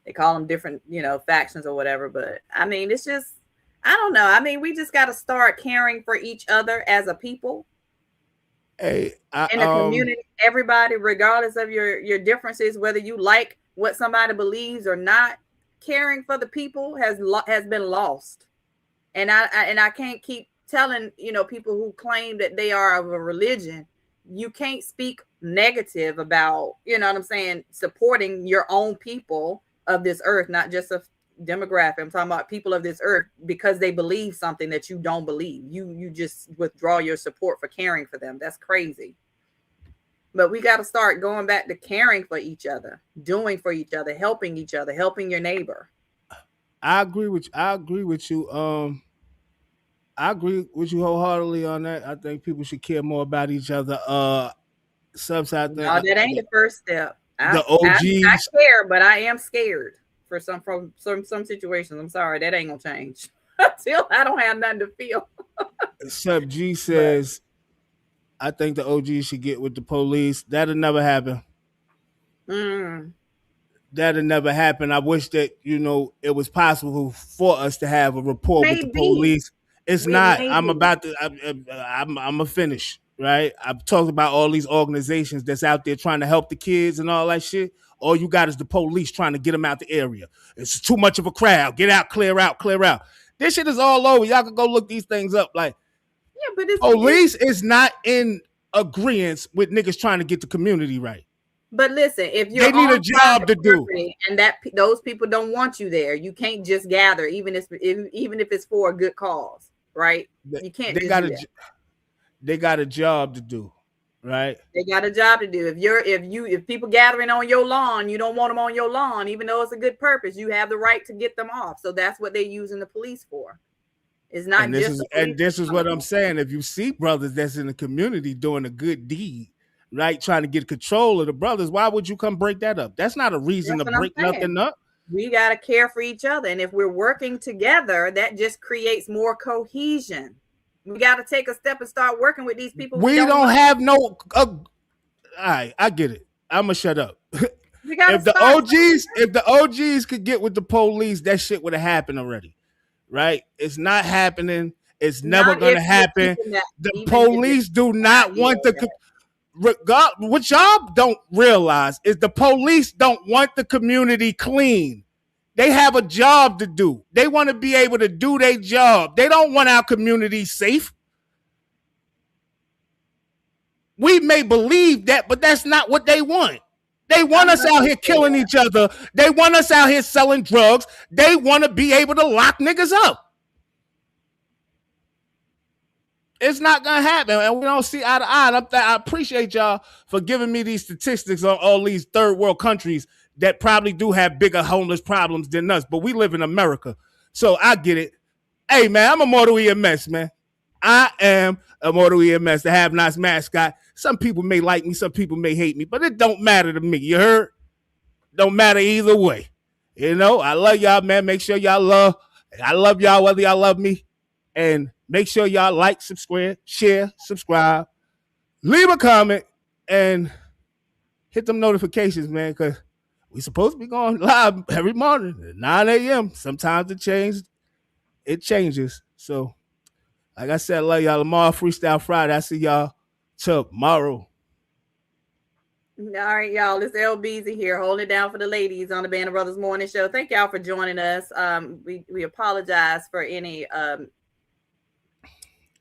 They call them different, factions or whatever. But I mean, it's just, I don't know. I mean, we just got to start caring for each other as a people. Hey, in a community, everybody, regardless of your differences, whether you like what somebody believes or not, caring for the people has been lost. And I can't keep telling, people who claim that they are of a religion, you can't speak negative about, what I'm saying, supporting your own people of this earth, not just a demographic. I'm talking about people of this earth, because they believe something that you don't believe. You just withdraw your support for caring for them. That's crazy. But we got to start going back to caring for each other, doing for each other, helping each other, helping your neighbor. I agree with you. I agree with you wholeheartedly on that. I think people should care more about each other. Subs out there. No, that ain't the first step. The OGs. I care, but I am scared from some situations. I'm sorry, that ain't gonna change until I don't have nothing to feel. Sub G says, I think the OGs should get with the police. That'll never happen. That'll never happen. I wish that, it was possible for us to have a rapport with the police. It's not. I'm about to, I'm going to finish, right? I've talked about all these organizations that's out there trying to help the kids and all that shit. All you got is the police trying to get them out the area. It's too much of a crowd. Get out, clear out, clear out. This shit is all over. Y'all can go look these things up. Like, yeah, but police is not in agreement with niggas trying to get the community right. But listen, if you're they need a job to do, and that those people don't want you there, you can't just gather, even if it's for a good cause, right? You can't. They got a job to do, right? They got a job to do. If people gathering on your lawn, you don't want them on your lawn, even though it's a good purpose. You have the right to get them off. So that's what they're using the police for. It's not and this is what I'm saying. If you see brothers that's in the community doing a good deed, right, trying to get control of the brothers, why would you come break that up? That's not a reason to break nothing up. We got to care for each other. And if we're working together, that just creates more cohesion. We got to take a step and start working with these people. We don't have no... all right, I get it. I'm going to shut up. If the OGs could get with the police, that shit would have happened already. Right? It's not happening. It's never going to happen. The police do not want the... What y'all don't realize is the police don't want the community clean. They have a job to do. They want to be able to do their job. They don't want our community safe. We may believe that, but that's not what they want. They want us out here killing each other. They want us out here selling drugs. They want to be able to lock niggas up. It's not going to happen, and we don't see eye to eye. I appreciate y'all for giving me these statistics on all these third world countries that probably do have bigger homeless problems than us, but we live in America, so I get it. Hey, man, I'm a Mortal EMS, man. I am a Mortal EMS, the Have-Nots mascot. Some people may like me, some people may hate me, but it don't matter to me, you heard? Don't matter either way. I love y'all, man. Make sure I love y'all whether y'all love me, and make sure y'all like, subscribe, share, subscribe, leave a comment, and hit them notifications, man, because we supposed to be going live every morning at 9 a.m. Sometimes it changes. So, like I said, I love y'all. Tomorrow, Freestyle Friday. I see y'all tomorrow. All right, y'all. It's LBZ here, holding it down for the ladies on the Band of Brothers Morning Show. Thank y'all for joining us. We apologize for any...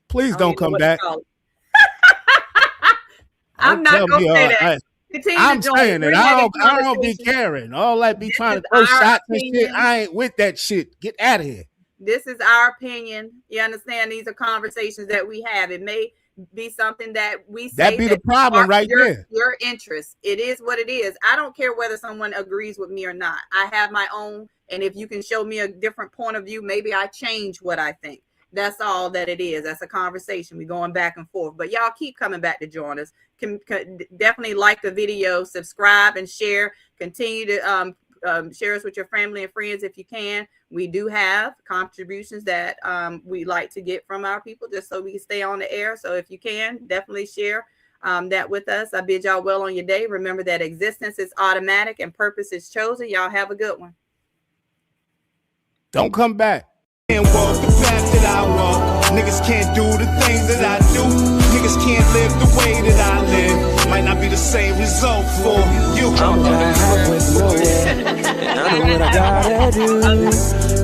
Please don't come back. I'm not gonna say that. I'm saying it. I don't be caring. All that be trying to throw shots and shit. I ain't with that shit. Get out of here. This is our opinion. You understand? These are conversations that we have. It may be something that we say that be the problem right there. Your interest. It is what it is. I don't care whether someone agrees with me or not. I have my own, and if you can show me a different point of view, maybe I change what I think. That's all that it is. That's a conversation. We're going back and forth. But y'all keep coming back to join us. Definitely like the video, subscribe, and share. Continue to share us with your family and friends if you can. We do have contributions that we like to get from our people just so we can stay on the air. So if you can, definitely share that with us. I bid y'all well on your day. Remember that existence is automatic and purpose is chosen. Y'all have a good one. Don't come back. Can't walk the path that I walk. Niggas can't do the things that I do. Niggas can't live the way that I live. Might not be the same result for you. I'm back with nowhere, and I know what I gotta do.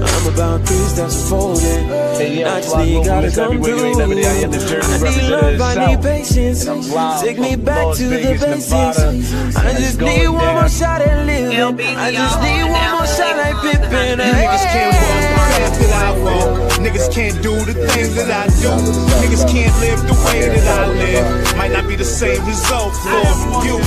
I'm about 3 steps forward. Naturally, gotta come through. I need love, I need patience. Take me back to the basics. I just need one more shot at living. I just need one more shot at Pippin. Niggas can't walk the path that I walk. Niggas can't do the things that I do. Niggas can't live the way that I live. Might not be the same result for you.